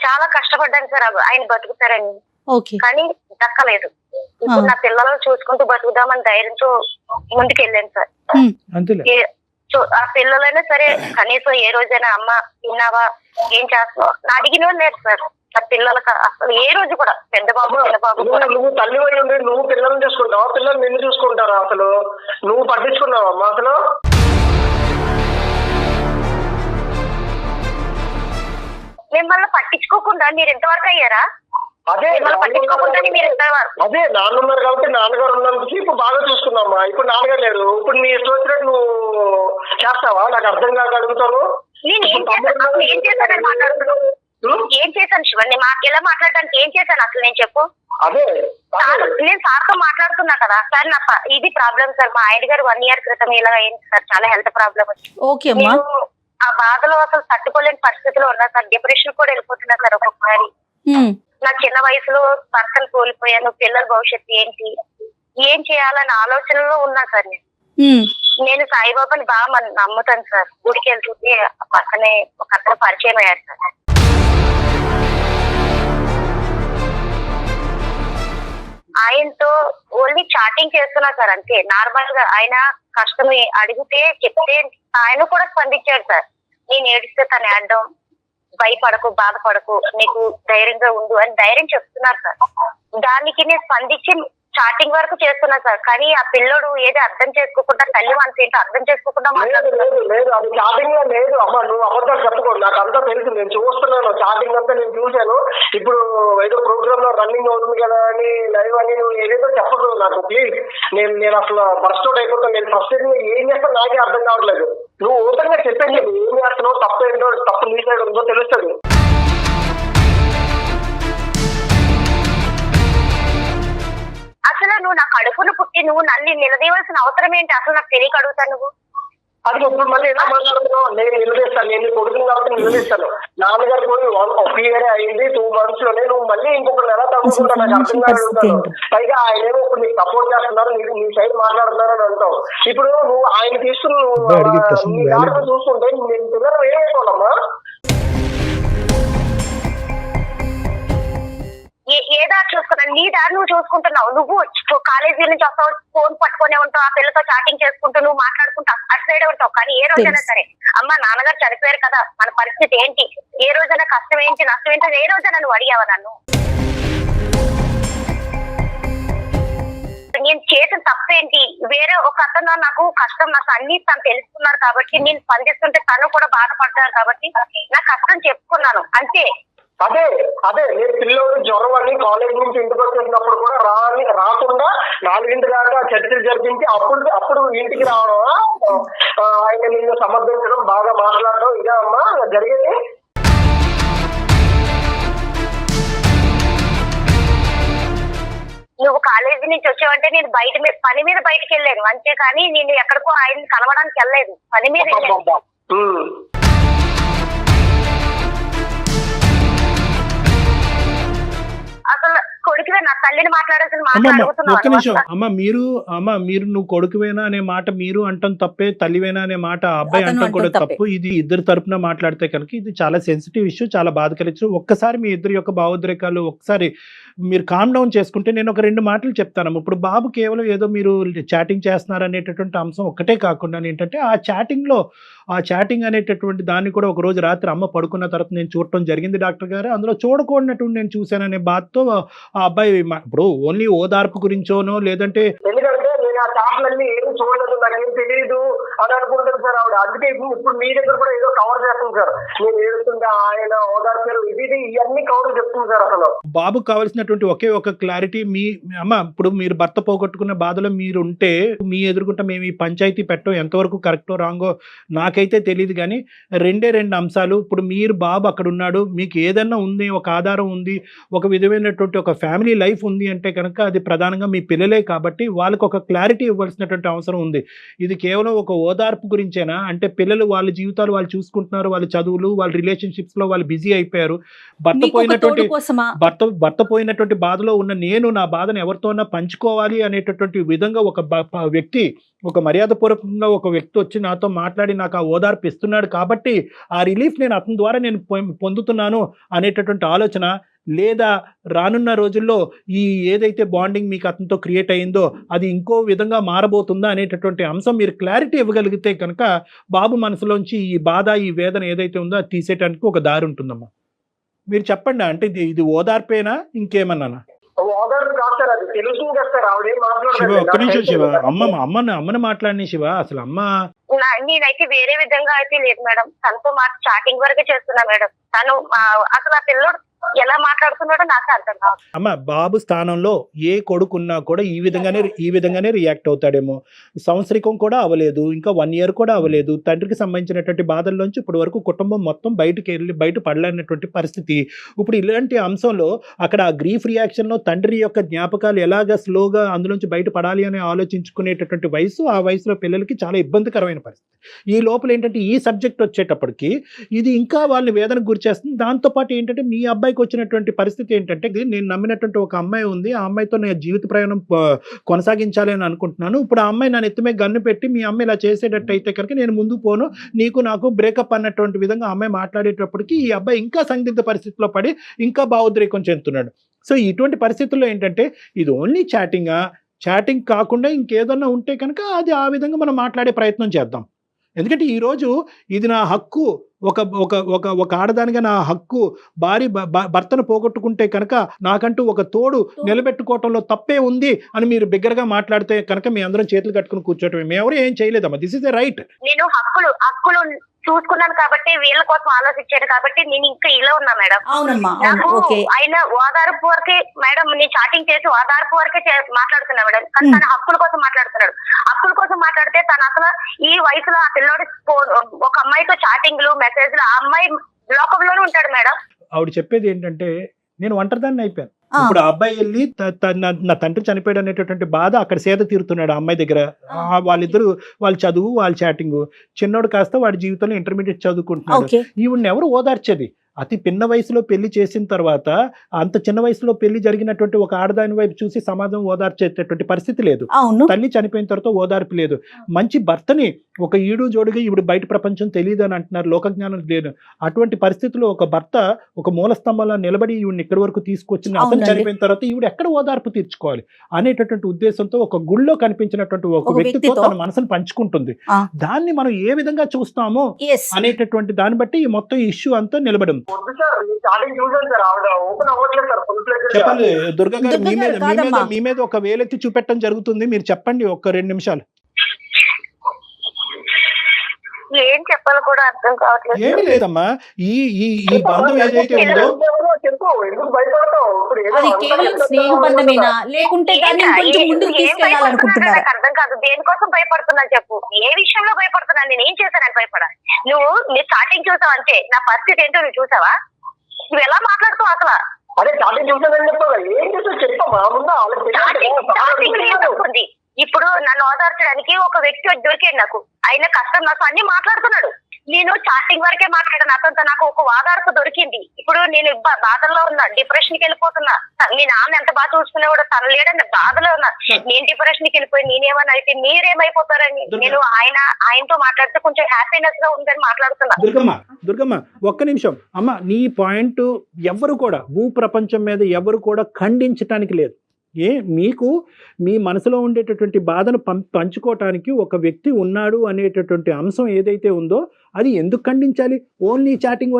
చాలా కష్టపడ్డాను సార్ ఆయన బతుకుతారని. కానీ దక్కలేదు. ఇప్పుడు నా పిల్లలను చూసుకుంటూ బతుకుదామని ధైర్యంతో ముందుకెళ్ళాను సార్. ఆ పిల్లలైనా సరే కనీసం ఏ రోజైనా అమ్మ తిన్నావా, ఏం చేస్తున్నావు నా అడిగిన వాళ్ళు లేరు సార్. నా పిల్లలకు అసలు ఏ రోజు కూడా పెద్ద బాబు చిన్న బాబు కూడా. నువ్వు తల్లి ఉండి నువ్వు పిల్లల్ని చూసుకుంటావా? పిల్లలు నిన్ను చూసుకుంటారా? అసలు నువ్వు పట్టించుకున్నావమ్మా? అసలు మిమ్మల్ని పట్టించుకోకుండా మీరు ఎంతవరకు అయ్యారా? అదే నాన్న ఉన్నారు కాబట్టి నాన్నగారు ఉన్నందుకు ఇప్పుడు బాగా చూసుకున్నామ్మా. ఇప్పుడు నాన్నగారు లేరు. ఇప్పుడు నీ ఇష్టం వచ్చినట్టు నువ్వు చేస్తావా? నాకు అర్థం కాక అడుగుతాను. నేను ఏం చేశాను మాట్లాడుతున్నావు? ఏం చేశాను శివన్? మాకు ఎలా మాట్లాడడానికి ఏం చేశాను అసలు నేను చెప్పు. అదే నేను సార్తో మాట్లాడుతున్నా కదా సార్. నా ఇది ప్రాబ్లం సార్. మా ఆయన గారు 1 ఇయర్ క్రితం ఇలా అయింది సార్. చాలా హెల్త్ ప్రాబ్లం వచ్చింది. ఆ బాధలో అసలు తట్టుకోలేని పరిస్థితిలో ఉన్నా సార్. డిప్రెషన్ కూడా వెళ్ళిపోతున్నా సార్ ఒక్కొక్కసారి. నా చిన్న వయసులో భర్తను కోల్పోయాను. పిల్లల భవిష్యత్తు ఏంటి, ఏం చేయాలన్న ఆలోచనలో ఉన్నా సార్. నేను సాయిబాబాని బాగా నమ్ముతాను సార్. గుడికి వెళ్తుంటే పక్కనే ఒక అతను పరిచయం అయ్యారు సార్. ఆయనతో ఓన్లీ చాటింగ్ చేస్తున్నా సార్ అంతే. నార్మల్ గా ఆయన కష్టం అడిగితే చెప్తే ఆయన కూడా స్పందించాడు సార్. నేను ఏడిస్తే తను ఏడడం, భయపడకు, బాధపడకు, నీకు ధైర్యంగా ఉండు అని ధైర్యం చెప్తున్నారు సార్. దానికి నేను స్పందించి చాటింగ్ వరకు చేస్తున్నా సార్. కానీ ఆ పిల్లడు ఏది అర్థం చేసుకోకుండా, తల్లి మనసు ఏంటో అర్థం చేసుకోకుండా మాట్లాడుతున్నాడు. లేదు అది చాటింగ్ లో లేదు అమ్మా. నువ్వు అబద్ధాలు చెప్పుకో. నాకు అంతా తెలుసు. నేను చూస్తున్నాను చాటింగ్ అంతా. నేను చూశాను. ఇప్పుడు ఏదో ప్రోగ్రామ్ లో రన్నింగ్ అవుతుంది కదా అని లైవ్ అని నువ్వు ఏదేదో చెప్పదు నాకు ప్లీజ్. నేను అసలు బస్ట్ అవుట్ అయిపోతాను. నేను ఫస్ట్ ఏం చేస్తాను నాకే అర్థం కావట్లేదు. నువ్వు ఓపెన్ గా చెప్పేసి ఏం చేస్తున్నావు, తప్పు ఏంటో, తప్పు నీ సైడ్ ఉందో తెలుస్తుంది. అసలు నువ్వు నా కడుపును పుట్టి నువ్వు నన్ను నిలదీయవలసిన అవసరం ఏంటి అసలు నాకు తెలియక అడుగుతాను. నువ్వు అది ఇప్పుడు మళ్ళీ ఎలా మాట్లాడుతున్నావు? నేను నిలదీస్తాను. నేను కొడుకుని కాబట్టి నిలదీస్తాను. నాన్నగారు పోయి 1 ఇయర్ అయింది, 2 months లోనే నువ్వు మళ్ళీ ఇంకొకరు ఎలా తగ్గుతుంటా నాకు అర్థం కాదు. పైగా ఆయన ఏమో ఇప్పుడు నీకు సపోర్ట్ చేస్తున్నారు, నీ సైడ్ మాట్లాడుతున్నారు అని అంటావు. ఇప్పుడు నువ్వు ఆయన తీసుకుని నీ దాంట్లో చూసుకుంటే నేను పిల్లలు ఏమైపోవాలమ్మా? ఏ దారి చూసుకున్నావు? నీ దారి నువ్వు చూసుకుంటున్నావు. నువ్వు కాలేజీ నుంచి వస్తావు, ఫోన్ పట్టుకునే ఉంటావు, ఆ పిల్లతో చాటింగ్ చేసుకుంటూ నువ్వు మాట్లాడుకుంటావు, అటు సైడ్ ఉంటావు. కానీ ఏ రోజైనా సరే అమ్మ నాన్నగారు చనిపోయారు కదా, మన పరిస్థితి ఏంటి, ఏ రోజైనా కష్టం ఏంటి, నష్టం ఏంటి, ఏ రోజైనా నువ్వు అడిగావా నన్ను? నేను చేసిన తప్పేంటి, వేరే ఒక అతను నాకు కష్టం నాకు అన్ని తను తెలుసుకున్నారు కాబట్టి నేను స్పందిస్తుంటే తను కూడా బాధపడ్డారు కాబట్టి నా కష్టం చెప్పుకున్నాను అంతే. అదే అదే నేను పిల్లోడు జ్వరం అని కాలేజ్ నుంచి ఇంటికి వచ్చేసినప్పుడు కూడా రాకుండా 4 దాకా చర్చలు జరిపించి అప్పుడు ఇంటికి రావడం, ఆయన నిన్ను సమర్థించడం, బాగా మాట్లాడడం ఇదే అమ్మా జరిగేది. నువ్వు కాలేజీ నుంచి వచ్చావంటే నేను పని మీద బయటకు వెళ్ళాను అంతేకాని నేను ఎక్కడికో ఆయన కలవడానికి వెళ్ళలేదు, పని మీద వెళ్ళాను. అసలు కొడుకువే నా తల్లిని మాట్లాడాల్సిన మాట ఒక్క నిమిషం అమ్మ మీరు నువ్వు కొడుకువేనా అనే మాట మీరు అంటాం తప్పే, తల్లివేనా అనే మాట అబ్బాయి అంటాం కూడా తప్పు. ఇది ఇద్దరు తరపున మాట్లాడితే కనుక ఇది చాలా సెన్సిటివ్ ఇష్యూ, చాలా బాధ కలిగించు. ఒక్కసారి మీ ఇద్దరి యొక్క భావోద్రేకాలు ఒకసారి మీరు కామ్ డౌన్ చేసుకుంటే నేను ఒక 2 మాటలు చెప్తాను. ఇప్పుడు బాబు కేవలం ఏదో మీరు చాటింగ్ చేస్తున్నారు అనేటటువంటి అంశం ఒక్కటే కాకుండా ఏంటంటే ఆ చాటింగ్ అనేటటువంటి దాన్ని కూడా ఒక రోజు రాత్రి అమ్మ పడుకున్న తర్వాత నేను చూడటం జరిగింది డాక్టర్ గారు, అందులో చూడకూడనటువంటి నేను చూశాననే బాధతో ఆ అబ్బాయి ఇప్పుడు ఓన్లీ ఓదార్పు గురించోనో లేదంటే ఎందుకంటే నేను ఆ చాట్లన్నీ ఏం చూడలేదు, నాకేం తెలియదు అని అనుకుంటాను సార్ ఆవిడ. అందుకే ఇప్పుడు మీ దగ్గర కూడా ఏదో కవర్ చేస్తుంది సార్, నేను ఏడుస్తుంటే ఆయన ఓదార్చారు ఇది ఇవన్నీ కవర్ చెప్తుంది సార్. అసలు బాబుకు కావాల్సినటువంటి ఒకే ఒక క్లారిటీ, మీ అమ్మ ఇప్పుడు మీరు భర్త పోగొట్టుకున్న బాధలో మీరు ఉంటే మీ ఎదుర్కొంటే మేము ఈ పంచాయతీ పెట్టడం ఎంతవరకు కరెక్టో రాంగో నాకైతే తెలియదు, కానీ 2 అంశాలు. ఇప్పుడు మీరు బాబు అక్కడ ఉన్నాడు, మీకు ఏదన్నా ఉంది, ఒక ఆధారం ఉంది, ఒక విధమైనటువంటి ఒక ఫ్యామిలీ లైఫ్ ఉంది అంటే కనుక అది ప్రధానంగా మీ పిల్లలే కాబట్టి వాళ్ళకు ఒక క్లారిటీ ఇవ్వాల్సినటువంటి అవసరం ఉంది. ఇది కేవలం ఒక ఓదార్పు గురించేనా అంటే పిల్లలు వాళ్ళ జీవితాలు వాళ్ళు చూసుకుంటున్నారు, వాళ్ళ చదువులు వాళ్ళ రిలేషన్షిప్స్ లో వాళ్ళు బిజీ అయిపోయారు, భర్త పోయినటువంటి బాధలో ఉన్న నేను నా బాధను ఎవరితోనా పంచుకోవాలి అనేటటువంటి విధంగా ఒక మర్యాదపూర్వకంగా ఒక వ్యక్తి వచ్చి నాతో మాట్లాడి నాకు ఆ ఓదార్పు ఇస్తున్నాడు కాబట్టి ఆ రిలీఫ్ నేను అతని ద్వారా నేను పొందుతున్నాను అనేటటువంటి ఆలోచన, లేదా రానున్న రోజుల్లో ఈ ఏదైతే బాండింగ్ మీకు అతనితో క్రియేట్ అయిందో అది ఇంకో విధంగా మారబోతుందా అనేటటువంటి అంశం మీరు క్లారిటీ ఇవ్వగలిగితే కనుక బాబు మనసులోంచి ఈ బాధ ఈ వేదన ఏదైతే ఉందో అది తీసేయడానికి ఒక దారి ఉంటుందమ్మా. మీరు చెప్పండి, అంటే ఇది ఓదార్పేనా ఇంకేమన్నా? ఓదార్పు కాదు సార్, అది తెలుస్తుంది కదా సార్. ఆవిడ శివ ఒక్క నిమిషం శివ, అమ్మని మాట్లాడిని శివ. అసలు అమ్మ నేనైతే వేరే విధంగా అయితే లేదు మేడం, తనతో చాటింగ్ వరకే చేస్తున్నా మేడం. తను అసలు ఆ పిల్లడు ఎలా మాట్లాడుతున్నాడో నాకు అర్థం కాదు. అమ్మ బాబు స్థానంలో ఏ కొడుకున్నా కూడా ఈ విధంగానే రియాక్ట్ అవుతాడేమో. సంవత్సరికం కూడా అవ్వలేదు, ఇంకా 1 year కూడా అవ్వలేదు, తండ్రికి సంబంధించినటువంటి బాధల్లోంచి ఇప్పటి వరకు కుటుంబం మొత్తం బయట పడలేనటువంటి పరిస్థితి. ఇప్పుడు ఇలాంటి అంశంలో అక్కడ ఆ గ్రీఫ్ రియాక్షన్ లో తండ్రి యొక్క జ్ఞాపకాలు ఎలాగ స్లోగా అందులోంచి బయట పడాలి అని ఆలోచించుకునేటటువంటి వయసు, ఆ వయసులో పిల్లలకి చాలా ఇబ్బందికరమైన పరిస్థితి. ఈ లోపల ఏంటంటే ఈ సబ్జెక్ట్ వచ్చేటప్పటికి ఇది ఇంకా వాళ్ళని వేదనకు గురి చేస్తుంది. దాంతోపాటు ఏంటంటే మీ అబ్బాయికి వచ్చినటువంటి పరిస్థితి ఏంటంటే నేను నమ్మినటువంటి ఒక అమ్మాయి ఉంది, ఆ అమ్మాయితో నేను జీవిత ప్రయాణం కొనసాగించాలి అని అనుకుంటున్నాను. ఇప్పుడు ఆ అమ్మాయి నన్ను ఎత్తుమే గన్ను పెట్టి మీ అమ్మాయి ఇలా చేసేటట్టు అయితే కనుక నేను ముందుకు పోను, నాకు బ్రేకప్ అన్నటువంటి విధంగా అమ్మాయి మాట్లాడేటప్పటికి ఈ అబ్బాయి ఇంకా సందిగ్ధ పరిస్థితిలో పడి ఇంకా భావోద్రేకం చెందుతున్నాడు. సో ఇటువంటి పరిస్థితుల్లో ఏంటంటే ఇది ఓన్లీ చాటింగ్ కాకుండా ఇంకేదన్నా ఉంటే కనుక అది ఆ విధంగా మనం మాట్లాడే ప్రయత్నం చేద్దాం. ఎందుకంటే ఈరోజు ఇది నా హక్కు, ఒక ఆడదానిగా నా హక్కు, భర్తను పోగొట్టుకుంటే కనుక నాకంటూ ఒక తోడు నిలబెట్టుకోవటంలో తప్పే ఉంది అని మీరు బిగ్గరగా మాట్లాడితే కనుక మీ అందరం చేతులు కట్టుకుని కూర్చోటమే. మేమెవరూ ఏం చేయలేదమ్మా, దిస్ ఇస్ ద రైట్. నేను హక్కులు చూసుకున్నాను కాబట్టి వీళ్ళ కోసం ఆలోచించాను కాబట్టి నేను ఇంకా ఇలా ఉన్నా మేడం. ఆయన ఓదార్పు వరకే మేడం, నేను చాటింగ్ చేసి ఓదార్పు వరకే మాట్లాడుతున్నా మేడం, కానీ తన హక్కుల కోసం మాట్లాడుతున్నాడు. హక్కుల కోసం మాట్లాడితే తను అసలు ఈ వయసులో ఆ పిల్లోడి ఒక అమ్మాయితో చాటింగ్లు మెసేజ్లు, ఆ అమ్మాయి లోకంలోనే ఉంటాడు మేడం. ఆవిడ చెప్పేది ఏంటంటే నేను ఒంటరిదాన్ని అయిపోయాను. ఇప్పుడు ఆ అబ్బాయి వెళ్ళి నా తండ్రి చనిపోయాడు అనేటటువంటి బాధ అక్కడ సేద తీరుతున్నాడు ఆ అమ్మాయి దగ్గర. వాళ్ళిద్దరు వాళ్ళ చదువు వాళ్ళ చాటింగ్, చిన్నోడు కాస్త వాడి జీవితంలో ఇంటర్మీడియట్ చదువుకుంటున్నాడు. ఈవిడ్ని ఎవరు ఓదార్చేది? అతి పిన్న వయసులో పెళ్లి చేసిన తర్వాత అంత చిన్న వయసులో పెళ్లి జరిగినటువంటి ఒక ఆడదాని వైపు చూసి సమాజం ఓదార్చేటటువంటి పరిస్థితి లేదు. తల్లి చనిపోయిన తర్వాత ఓదార్పు లేదు. మంచి భర్తని ఒక ఈడు జోడుగా ఇప్పుడు బయట ప్రపంచం తెలియదు అని అంటున్నారు, లోకజ్ఞానం లేదు. అటువంటి పరిస్థితుల్లో ఒక భర్త ఒక మూల స్తంభంలో నిలబడి ఈవిడిని ఇక్కడి వరకు తీసుకొచ్చిన అతను చనిపోయిన తర్వాత ఈవిడ ఎక్కడ ఓదార్పు తీర్చుకోవాలి అనేటటువంటి ఉద్దేశంతో ఒక గుళ్ళో కనిపించినటువంటి ఒక వ్యక్తితో తన మనసును పంచుకుంటుంది. దాన్ని మనం ఏ విధంగా చూస్తామో అనేటటువంటి దాన్ని బట్టి ఈ మొత్తం ఇష్యూ అంతా నిలబడి ఉంది. వద్దు సార్, స్టార్టింగ్ చూసాను సార్, ఆవిడ ఓపెన్ అవ్వట్లేదు సార్ ఫుల్ ఫ్లెడ్జ్డ్. చెప్పండి దుర్గా గారు, దుర్గా గారు కాదమ్మా. మీ మీద ఒక వేలెత్తి చూపెట్టడం జరుగుతుంది, మీరు చెప్పండి ఒక్క 2 నిమిషాలు. ఏం చెప్పాలో కూడా అర్థం కావట్లేదు. ఏమీ లేదమ్మా, ఈ ఈ ఈ బంధం ఏదైతే ఉందో చెప్పు, ఎందుకు భయపడతావు? ఇప్పుడు ఏదో అది అంతా కేవలం చెప్తాను స్నేహ సార్. బంధమేనా, లేకుంటే దాన్ని కొంచెం ముందుకు తీసుకెళ్లాలనుకుంటున్నారా? నాకు అర్థం కాదు, దేనికోసం భయపడుతున్నా చెప్పు, ఏ విషయంలో భయపడుతున్నా, నేను ఏం చేశానని భయపడా? నువ్వు స్టార్టింగ్ చూసావు అంతే, నా పరిస్థితి ఏంటో నువ్వు చూసావా? నువ్వు ఎలా మాట్లాడుతావు అసలు? అదే స్టార్టింగ్ చూసానని చెప్పాలి, ఏం చేస్తా చెప్పమ్మా, ముందు వాళ్ళకి స్టార్టింగ్ ఉంది. ఇప్పుడు నన్ను ఓదార్చడానికి ఒక వ్యక్తి వచ్చి దొరికాడు నాకు, ఆయన కష్టం నాకు అన్ని మాట్లాడుతున్నాడు. నేను చాటింగ్ వరకే మాట్లాడాను అతనితో, నాకు ఒక ఓదార్పు దొరికింది. ఇప్పుడు నేను బాధల్లో ఉన్నా, డిప్రెషన్ కి వెళ్ళిపోతున్నా. మీ నాన్న ఎంత బాగా చూసుకునేవాడు, తన లేడని బాధలో ఉన్నా. నేను డిప్రెషన్ కి వెళ్ళిపోయి నేనేమన్నా అయితే మీరేమైపోతారని నేను ఆయనతో మాట్లాడితే కొంచెం హ్యాపీనెస్ గా ఉందని మాట్లాడుతున్నా. దుర్గమ్మ ఒక్క నిమిషం అమ్మ, నీ పాయింట్ ఎవరు కూడా భూ ప్రపంచం మీద ఎవరు కూడా ఖండించటానికి లేదు. మీకు మీ మనసులో ఉండేటటువంటి బాధను పంచుకోవటానికి ఒక వ్యక్తి ఉన్నాడు అనేటటువంటి అంశం ఏదైతే ఉందో అది ఎందుకు ఖండించాలి? ఓన్లీ చాటింగ్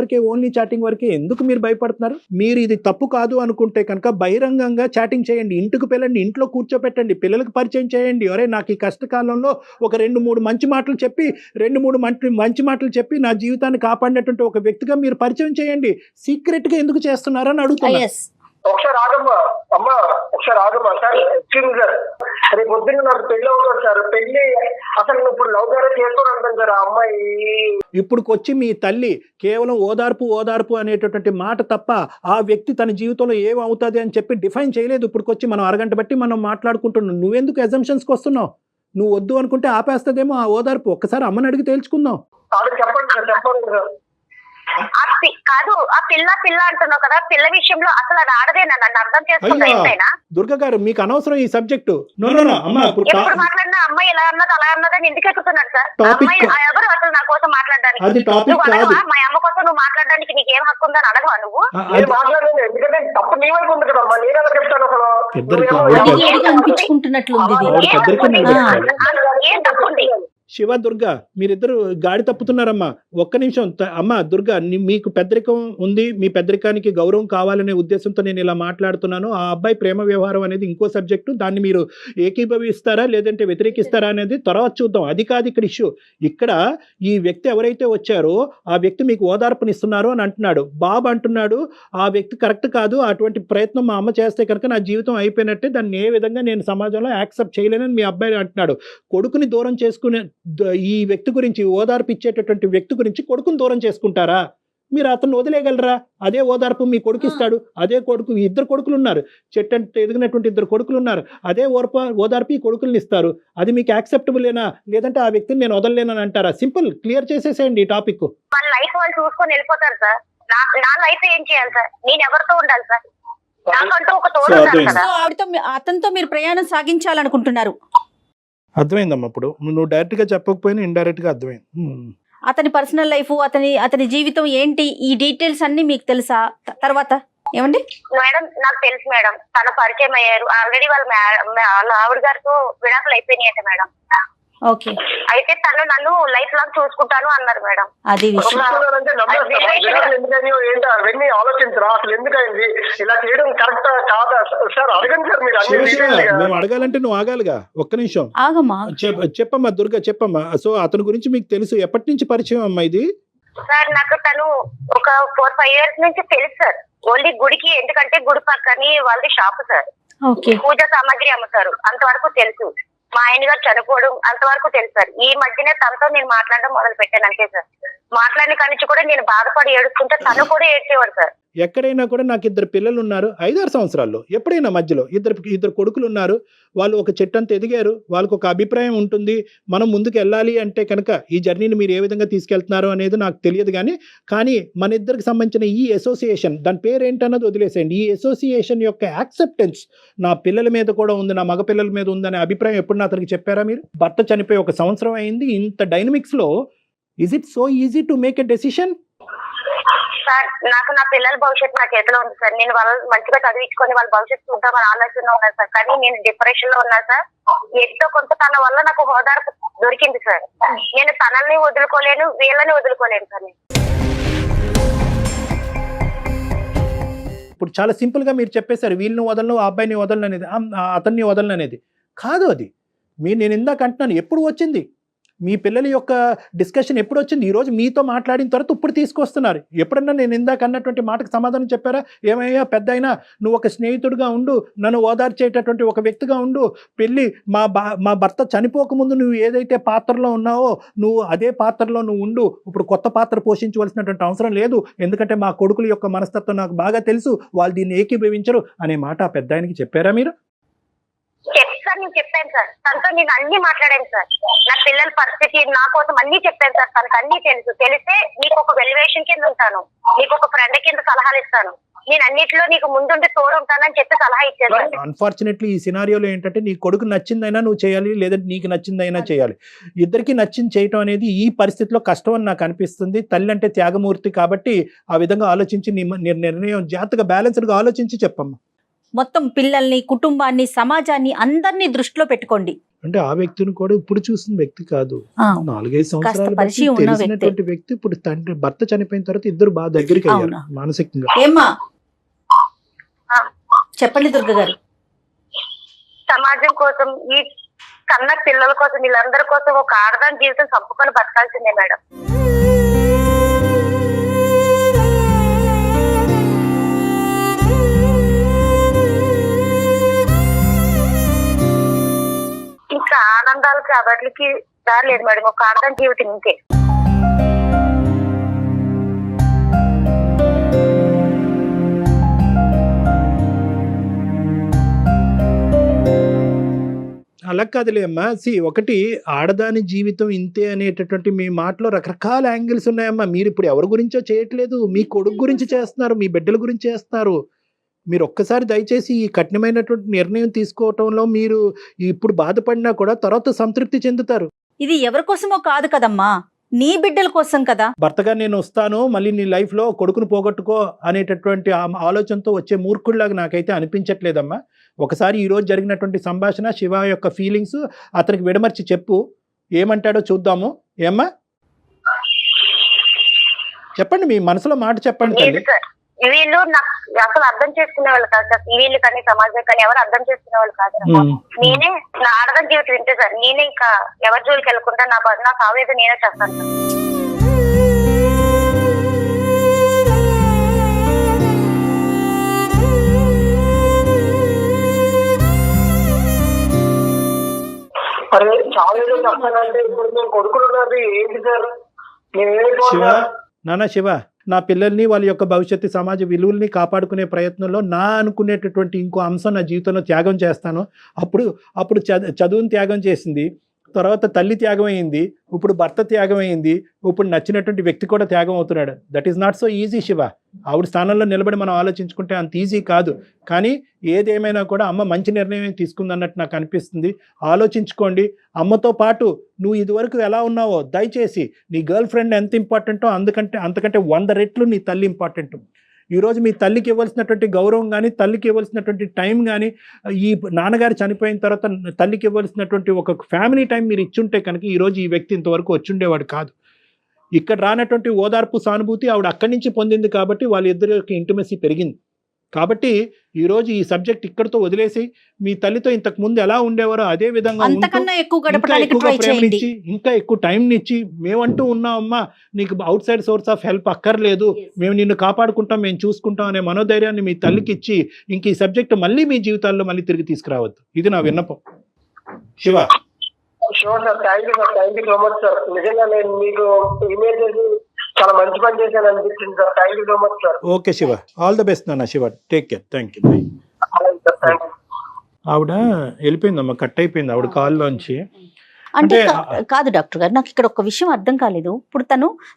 వరకే ఎందుకు మీరు భయపడుతున్నారు? మీరు ఇది తప్పు కాదు అనుకుంటే కనుక బహిరంగంగా చాటింగ్ చేయండి, ఇంటికి పిల్లండి, ఇంట్లో కూర్చోపెట్టండి, పిల్లలకు పరిచయం చేయండి. ఒరే నాకు ఈ కష్టకాలంలో ఒక 2-3 మంచి మాటలు చెప్పి 2-3 మంచి మాటలు చెప్పి నా జీవితాన్ని కాపాడినటువంటి ఒక వ్యక్తిగా మీరు పరిచయం చేయండి. సీక్రెట్గా ఎందుకు చేస్తున్నారని అడుగుతున్నా. ఒకసారి ఆగమ్మా, అమ్మా ఒకసారి ఆగమ్మా సార్. ఎక్స్క్యూజ్ సార్, రేపు పొద్దున్న నాకు పెళ్లి అవుతుంది సార్. పెళ్లి అసలు నువ్వు ఇప్పుడు లవ్ మ్యారేజ్ చేసుకోవడం సార్. ఆ అమ్మాయి ఇప్పుడుకొచ్చి మీ తల్లి కేవలం ఓదార్పు అనేటటువంటి మాట తప్ప ఆ వ్యక్తి తన జీవితంలో ఏమవుతుంది అని చెప్పి డిఫైన్ చేయలేదు. ఇప్పుడుకొచ్చి మనం అరగంట బట్టి మనం మాట్లాడుకుంటున్నాం. నువ్వెందుకు అజంప్షన్స్కి వస్తున్నావు? నువ్వు వద్దు అనుకుంటే ఆపేస్తుందేమో ఆ ఓదార్పు. ఒక్కసారి అమ్మని అడిగి తేల్చుకుందాం. చెప్పండి సార్, చెప్పండి సార్. కాదు, ఆ పిల్ల అంటున్నావు కదా, పిల్ల విషయంలో అసలు అది ఆడదేనా? నన్ను అర్థం చేసుకుంటా ఎంతైనా. దుర్గా గారు మీకు అనవసరం ఈ సబ్జెక్టు. ఎప్పుడు మాట్లాడినా అమ్మాయి ఎలా అన్నది అలా అన్నదని ఎందుకు ఎక్కుతున్నాడు సార్? అమ్మాయి ఎవరు అసలు నా కోసం మాట్లాడడానికి? నువ్వు అడగవా? మా అమ్మ కోసం నువ్వు మాట్లాడడానికి నీకేం హక్కు ఉందని అడగవా నువ్వు? మాట్లాడలేదు, ఎందుకంటే తప్పు నీ వైపు ఉంది కదమ్మా. నేను ఎలా చెప్తాను అసలు? ఏం తప్పు ఉంది? శివ దుర్గా మీరిద్దరు గాడి తప్పుతున్నారమ్మా. ఒక్క నిమిషం అమ్మా. దుర్గా మీకు పెద్దరికం ఉంది, మీ పెద్దరికానికి గౌరవం కావాలనే ఉద్దేశంతో నేను ఇలా మాట్లాడుతున్నాను. ఆ అబ్బాయి ప్రేమ వ్యవహారం అనేది ఇంకో సబ్జెక్టు. దాన్ని మీరు ఏకీభవిస్తారా లేదంటే వ్యతిరేకిస్తారా అనేది తర్వాత చూద్దాం. అది కాదు ఇక్కడ ఇష్యూ. ఇక్కడ ఈ వ్యక్తి ఎవరైతే వచ్చారో ఆ వ్యక్తి మీకు ఓదార్పునిస్తున్నారు అని అంటున్నాడు. బాబు అంటున్నాడు ఆ వ్యక్తి కరెక్ట్ కాదు, అటువంటి ప్రయత్నం మా అమ్మ చేస్తే కనుక నా జీవితం అయిపోయినట్టే, దాన్ని ఏ విధంగా నేను సమాజంలో యాక్సెప్ట్ చేయలేనని మీ అబ్బాయి అంటున్నాడు. కొడుకుని దూరం చేసుకునే ఈ వ్యక్తి గురించి, ఓదార్పు ఇచ్చేటటువంటి వ్యక్తి గురించి కొడుకుని దూరం చేసుకుంటారా? మీరు అతను వదిలేయగలరా? అదే ఓదార్పు మీ కొడుకు ఇస్తాడు. అదే కొడుకు, 2 కొడుకులు ఉన్నారు, చెట్టు అంటే ఎదిగినటువంటి 2 కొడుకులు ఉన్నారు. అదే ఓదార్పు ఈ కొడుకుల్ని ఇస్తారు. అది మీకు యాక్సెప్టబులేనా? లేదంటే ఆ వ్యక్తిని నేను వదలలేనని అంటారా? సింపుల్, క్లియర్ చేసేసేయండి ఈ టాపిక్. వాళ్ళ లైఫ్ వాళ్ళు చూసుకొని వెళ్ళిపోతారు సార్. నా లైఫ్ ఏం చేయాలి సార్? నేను ఎవరితో ఉండాలి సార్? నాకంటూ ఒక తోడు ఉండాలి కదా. అతనితో మీరు ప్రయాణం సాగించాలనుకుంటున్నారు. అర్థమైందమ్మా. ఇప్పుడు నువ్వు డైరెక్ట్ గా చెప్పకపోయినా ఇండైరెక్ట్ గా అర్థమైంది. అతని పర్సనల్ లైఫ్, అతని జీవితం ఏంటి, ఈ డీటెయిల్స్ అన్ని మీకు తెలుసా? తర్వాత ఏమండి మేడం? నాకు తెలుసు మేడం, తన పరిచయం అయ్యారు ఆల్రెడీ. వాళ్ళ ఆవిడ గారితో విడాకులు అయిపోయినాయి అంట మేడం. ఓకే, అయితే తను నన్ను లైఫ్ లాంగ్ చూసుకుంటాను అన్నారు మేడం. అది విషయం. ఏంటి అవన్నీ ఆలోచించరా? అసలు ఎందుకైంది ఇలా చేయడం? కరెక్ట్ కాదా సార్? అడగండి సార్ మీరు. మేము అడగాలంటే నువ్వు ఆగాలిగా. ఒక్క నిమిషం ఆగమ్మా. చెప్పమ్మా దుర్గా, చెప్పమ్మా. సో అతని గురించి మీకు తెలుసు, ఎప్పటి నుంచి పరిచయం అమ్మా ఇది? సార్ నాకు తను ఒక 4-5 years నుంచి తెలుసు సార్. ఓన్లీ గుడికి, ఎందుకంటే గుడి పక్కని వాళ్ళది షాప్ సార్. పూజ సామాగ్రి అమ్ముతారు, అంతవరకు తెలుసు. మా ఆయన గారు చనిపోవడం అంతవరకు తెలుసు సార్. ఈ మధ్యనే తనతో నేను మాట్లాడడం మొదలు పెట్టాను అంతే సార్. మాట్లాడిన కానించి కూడా నేను బాధపడి ఏడుస్తుంటే తను కూడా ఏడ్చేవాడు సార్. ఎక్కడైనా కూడా నాకు 2 పిల్లలు ఉన్నారు 5-6 సంవత్సరాల్లో, ఎప్పుడైనా మధ్యలో ఇద్దరు కొడుకులు ఉన్నారు. వాళ్ళు ఒక చెట్టంతా ఎదిగారు, వాళ్ళకు ఒక అభిప్రాయం ఉంటుంది. మనం ముందుకు వెళ్ళాలి అంటే కనుక ఈ జర్నీని మీరు ఏ విధంగా తీసుకెళ్తున్నారు అనేది నాకు తెలియదు. కానీ మన ఇద్దరికి సంబంధించిన ఈ అసోసియేషన్, దాని పేరు ఏంటన్నది వదిలేసేయండి. ఈ అసోసియేషన్ యొక్క యాక్సెప్టెన్స్ నా పిల్లల మీద కూడా ఉంది, నా మగ పిల్లల మీద ఉందనే అభిప్రాయం ఎప్పుడు అతనికి చెప్పారా మీరు? భర్త చనిపోయి 1 సంవత్సరం అయింది. ఇంత డైనమిక్స్లో is it so easy to make a decision? Sir నాకు నా పిల్లల భవిష్యత్తు నా చేతిలో ఉంది సార్. నేను వాళ్ళు మంచిగా చదివించుకొని వాళ్ళ భవిష్యత్తు చూద్దామని ఆలోచనలో ఉన్నారు సార్. కానీ నేను డిప్రెషన్ లో ఉన్నా సార్. ఎంతో కొంత తన వల్ల నాకు హోదార్పు దొరికింది సార్. నేను తనల్ని వదులుకోలేను, వీళ్ళని వదులుకోలేను సార్. ఇప్పుడు చాలా సింపుల్గా మీరు చెప్పేశారు, వీళ్ళని వదలను, ఆ అబ్బాయిని వదలను అనేది, అతన్ని వదలను అనేది కాదు. అది నేను ఇందాక అంటున్నాను, ఎప్పుడు వచ్చింది మీ పిల్లల యొక్క డిస్కషన్, ఎప్పుడు వచ్చింది? ఈరోజు మీతో మాట్లాడిన తర్వాత ఇప్పుడు తీసుకొస్తున్నారు. ఎప్పుడన్నా నేను ఇందాక అన్నటువంటి మాటకు సమాధానం చెప్పారా? ఏమయ్యా పెద్ద అయినా నువ్వు ఒక స్నేహితుడిగా ఉండు, నన్ను ఓదార్చేటటువంటి ఒక వ్యక్తిగా ఉండు, పెళ్ళి మా భర్త చనిపోకముందు నువ్వు ఏదైతే పాత్రలో ఉన్నావో నువ్వు అదే పాత్రలో నువ్వు ఉండు, ఇప్పుడు కొత్త పాత్ర పోషించవలసినటువంటి అవసరం లేదు, ఎందుకంటే మా కొడుకుల యొక్క మనస్తత్వం నాకు బాగా తెలుసు, వాళ్ళు దీన్ని ఏకీభవించరు అనే మాట ఆ పెద్ద ఆయనకి చెప్పారా మీరు? సార్ నేను చెప్పాను సార్, తనతో నేను అన్ని మాట్లాడాను సార్, నా పిల్లల పరిస్థితి నా కోసం అన్ని చెప్పాను సార్, తనకు అన్ని తెలిస్తే నీకు ఒక వెల్యువేషన్ కింద ఉంటాను, నీకు ఒక ఫ్రెండ్ కింద సలహాలు ఇస్తాను, నేను అన్నిటిలో నీకు ముందుండి తోడు ఉంటానని చెప్పి సలహా ఇచ్చాను. అన్ఫార్చునేట్లీ ఈ సినారియోలో ఏంటంటే నీ కొడుకు నచ్చిందైనా నువ్వు చేయాలి, లేదంటే నీకు నచ్చిందైనా చేయాలి. ఇద్దరికి నచ్చింది చేయటం అనేది ఈ పరిస్థితిలో కష్టం అని నాకు అనిపిస్తుంది. తల్లి అంటే త్యాగమూర్తి కాబట్టి ఆ విధంగా ఆలోచించి నీ నిర్ణయం జాగ్రత్తగా బ్యాలెన్స్డ్గా ఆలోచించి చెప్పమ్మా. మొత్తం పిల్లల్ని, కుటుంబాన్ని, సమాజాన్ని అందరినీ దృష్టిలో పెట్టుకోండి. అంటే ఆ వ్యక్తిని కూడా ఇప్పుడు చూసిన వ్యక్తి కాదు, 4-5 సంవత్సరాల పరిచయం ఉన్న తెలిసినటువంటి వ్యక్తి. ఇప్పుడు తండ్రి భర్త చనిపోయిన తర్వాత ఇద్దరు బాగా దగ్గరికి అయ్యారు మానసికంగా. ఏమ్మా చెప్పండి దుర్గ గారు. సమాజం కోసం, ఈ కన్న పిల్లల కోసం, వీళ్ళందరి కోసం ఒక ఆడదాని జీవితం చంపుకొని బతకాల్సిందే మేడం. ఇంకా ఆనందాలకి వాటికి దారి లేదు మేడం, ఒక ఆడదాని జీవితం ఇంకే. అలా కాదులే అమ్మా. ఒకటి ఆడదాని జీవితం ఇంతే అనేటటువంటి మీ మాటలో రకరకాల యాంగిల్స్ ఉన్నాయమ్మా. మీరు ఇప్పుడు ఎవరి గురించో చేయట్లేదు, మీ కొడుకు గురించి చేస్తున్నారు, మీ బిడ్డల గురించి చేస్తున్నారు. మీరు ఒక్కసారి దయచేసి ఈ కఠినమైనటువంటి నిర్ణయం తీసుకోవటంలో మీరు ఇప్పుడు బాధపడినా కూడా తర్వాత సంతృప్తి చెందుతారు. ఇది ఎవరి కోసమో కాదు కదమ్మా, నీ బిడ్డల కోసం కదా. భర్తగా నేను వస్తాను, మళ్ళీ నీ లైఫ్లో కొడుకును పోగొట్టుకో అనేటటువంటి ఆలోచనతో వచ్చే మూర్ఖుడిలాగా నాకైతే అనిపించట్లేదమ్మా. ఒకసారి ఈరోజు జరిగినటువంటి సంభాషణ, శివ యొక్క ఫీలింగ్స్ అతనికి విడమర్చి చెప్పు, ఏమంటాడో చూద్దాము. ఏమ్మా చెప్పండి, మీ మనసులో మాట చెప్పండి తల్లి. వీళ్ళు నాకు అసలు అర్థం చేసుకునే వాళ్ళు కాదు సార్, వీళ్ళు కానీ సమాజం కానీ ఎవరు అర్థం చేసుకునే వాళ్ళు కాదు. నేనే నా ఆడదాని జీవితం ఇంతే సార్, నేనే ఇంకా ఎవరి జోలికి వెళ్ళకుండా నా సావేదో నేనే చేస్తాను సార్. అరే చాలా చెప్తానంటే ఇప్పుడు నేను కొడుకున్నది ఏంటి సార్? శివ, నాన్న శివ, నా పిల్లల్ని, వాళ్ళ యొక్క భవిష్యత్తు, సమాజ విలువల్ని కాపాడుకునే ప్రయత్నంలో నా అనుకునేటటువంటి ఇంకో అంశం నా జీవితంలో త్యాగం చేస్తాను. అప్పుడు చదువుని త్యాగం చేసింది, తర్వాత తల్లి త్యాగం అయింది, ఇప్పుడు భర్త త్యాగం అయింది, ఇప్పుడు నచ్చినటువంటి వ్యక్తి కూడా త్యాగం అవుతున్నాడు. That is not so easy Shiva. ఆవిడ స్థానంలో నిలబడి మనం ఆలోచించుకుంటే అంత ఈజీ కాదు. కానీ ఏదేమైనా కూడా అమ్మ మంచి నిర్ణయం తీసుకుందన్నట్టు నాకు అనిపిస్తుంది. ఆలోచించుకోండి. అమ్మతో పాటు నువ్వు ఇదివరకు ఎలా ఉన్నావో దయచేసి నీ గర్ల్ ఫ్రెండ్ ఎంత ఇంపార్టెంటో అంతకంటే 100 రెట్లు నీ తల్లి ఇంపార్టెంట్. ఈరోజు మీ తల్లికి ఇవ్వాల్సినటువంటి గౌరవం కానీ, తల్లికి ఇవ్వాల్సినటువంటి టైం కానీ, ఈ నాన్నగారు చనిపోయిన తర్వాత తల్లికి ఇవ్వాల్సినటువంటి ఒక ఫ్యామిలీ టైం మీరు ఇచ్చుంటే కనుక ఈరోజు ఈ వ్యక్తి ఇంతవరకు వచ్చుండేవాడు కాదు. ఇక్కడ రానటువంటి ఓదార్పు, సానుభూతి ఆవిడ అక్కడి నుంచి పొందింది కాబట్టి వాళ్ళిద్దరి యొక్క ఇంటిమసీ పెరిగింది. కాబట్టి ఈరోజు ఈ సబ్జెక్ట్ ఇక్కడితో వదిలేసి మీ తల్లితో ఇంతకు ముందు ఎలా ఉండేవారో అదే విధంగా ఇంకా ఎక్కువ టైం ఇచ్చి మేమంటూ ఉన్నామమ్మా, నీకు out side source of help అక్కర్లేదు, మేము నిన్ను కాపాడుకుంటాం, మేము చూసుకుంటాం అనే మనోధైర్యాన్ని మీ తల్లికి ఇచ్చి ఇంక ఈ సబ్జెక్ట్ మళ్ళీ మీ జీవితాల్లో మళ్ళీ తిరిగి తీసుకురావద్దు. ఇది నా విన్నపం. Shiva. Sure sir, thank you sir, thank you so much sir. నిజంగా నేను మీకు ఇమేజ్ చేసి చాలా మంచి పని చేశాను అనిపించింది sir. Thank you so much sir. Okay Shiva, all the best నాన్న. Shiva, take care. Thank you. ఆవిడ వెళ్ళిపోయిందమ్మా, కట్ అయిపోయింది ఆవిడ కాల్లోంచి. అంటే కాదు డాక్టర్ గారు, నాకు ఇక్కడ ఒక విషయం అర్థం కాలేదు. ఇప్పుడు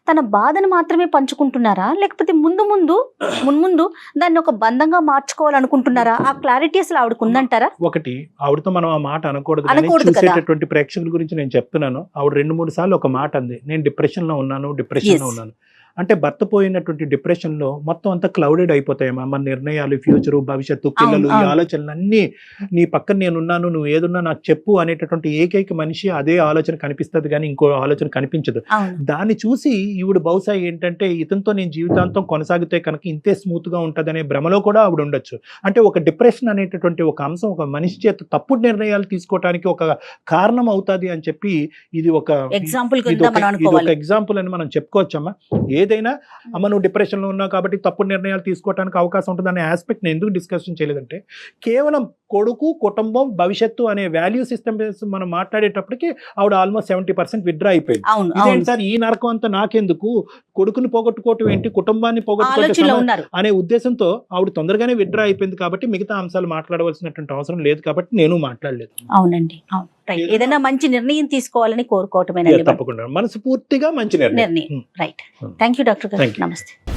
తన బాధను మాత్రమే పంచుకుంటున్నారా, లేకపోతే మున్ముందు దాన్ని ఒక బంధంగా మార్చుకోవాలనుకుంటున్నారా? ఆ క్లారిటీ అసలు ఆవిడకు ఉందంటారా? ఒకటి, ఆవిడతో మనం ఆ మాట అనకూడదు. చూసేటటువంటి ప్రేక్షకుల గురించి నేను చెప్తున్నాను. ఆవిడ 2-3 సార్లు ఒక మాట అంది, నేను డిప్రెషన్ లో ఉన్నాను. అంటే భర్త పోయినటువంటి డిప్రెషన్ లో మొత్తం అంతా క్లౌడెడ్ అయిపోతాయమ్మా. మన నిర్ణయాలు, ఫ్యూచరు, భవిష్యత్తు, పిల్లలు, ఈ అవును. ఆలోచనలు అన్ని నీ పక్కన నేనున్నాను, నువ్వు ఏదున్నా నాకు చెప్పు అనేటటువంటి ఏకైక మనిషి అదే ఆలోచన కనిపిస్తుంది కానీ ఇంకో ఆలోచన కనిపించదు. అవును. దాన్ని చూసి ఈవిడ బహుశా ఏంటంటే ఇతనితో నేను జీవితాంతం కొనసాగితే కనుక ఇంతే స్మూత్ గా ఉంటది అనే భ్రమలో కూడా ఆవిడ ఉండొచ్చు. అంటే ఒక డిప్రెషన్ అనేటటువంటి ఒక అంశం ఒక మనిషి చేత తప్పుడు నిర్ణయాలు తీసుకోవడానికి ఒక కారణం అవుతాది అని చెప్పి ఇది ఒక ఎగ్జాంపుల్ ఇది కింద ఒక- మనం ఇది ఒక అనుకోవాలి. ఎగ్జాంపుల్ అని మనం చెప్పుకోవచ్చమ్మా. ఏదైనా అమ్మ నువ్వు డిప్రెషన్ లో ఉన్నావు కాబట్టి తప్పుడు నిర్ణయాలు తీసుకోవడానికి అవకాశం ఉంటుంది అనే ఆస్పెక్ట్ నేను ఎందుకు డిస్కషన్ చేయలేదంటే కేవలం కొడుకు, కుటుంబం, భవిష్యత్తు అనే వాల్యూ సిస్టమ్ మనం మాట్లాడేటప్పటికి ఆవిడ ఆల్మోస్ట్ 70% విత్డ్రా అయిపోయింది. అవును, ఇదేంటి అవును. సార్ ఈ నరకం అంతా నాకెందుకు, కొడుకుని పోగొట్టుకోవటం ఏంటి, కుటుంబాన్ని ఆలోచనలో పోగొట్టుకోవటం ఉన్నారు. అనే ఉద్దేశంతో ఆవిడ తొందరగానే విత్డ్రా అయిపోయింది కాబట్టి మిగతా అంశాలు మాట్లాడవలసినటువంటి అవసరం లేదు కాబట్టి నేను మాట్లాడలేదు. అవునండి, అవును, రైట్. ఏదైనా మంచి నిర్ణయం తీసుకోవాలని కోరుకోవటమేనండి. తప్పకుండా మనస్ఫూర్తిగా మంచి నిర్ణయం. నిర్ణయం, రైట్. థ్యాంక్ యూ డాక్టర్ గారు. Thank you. నమస్తే.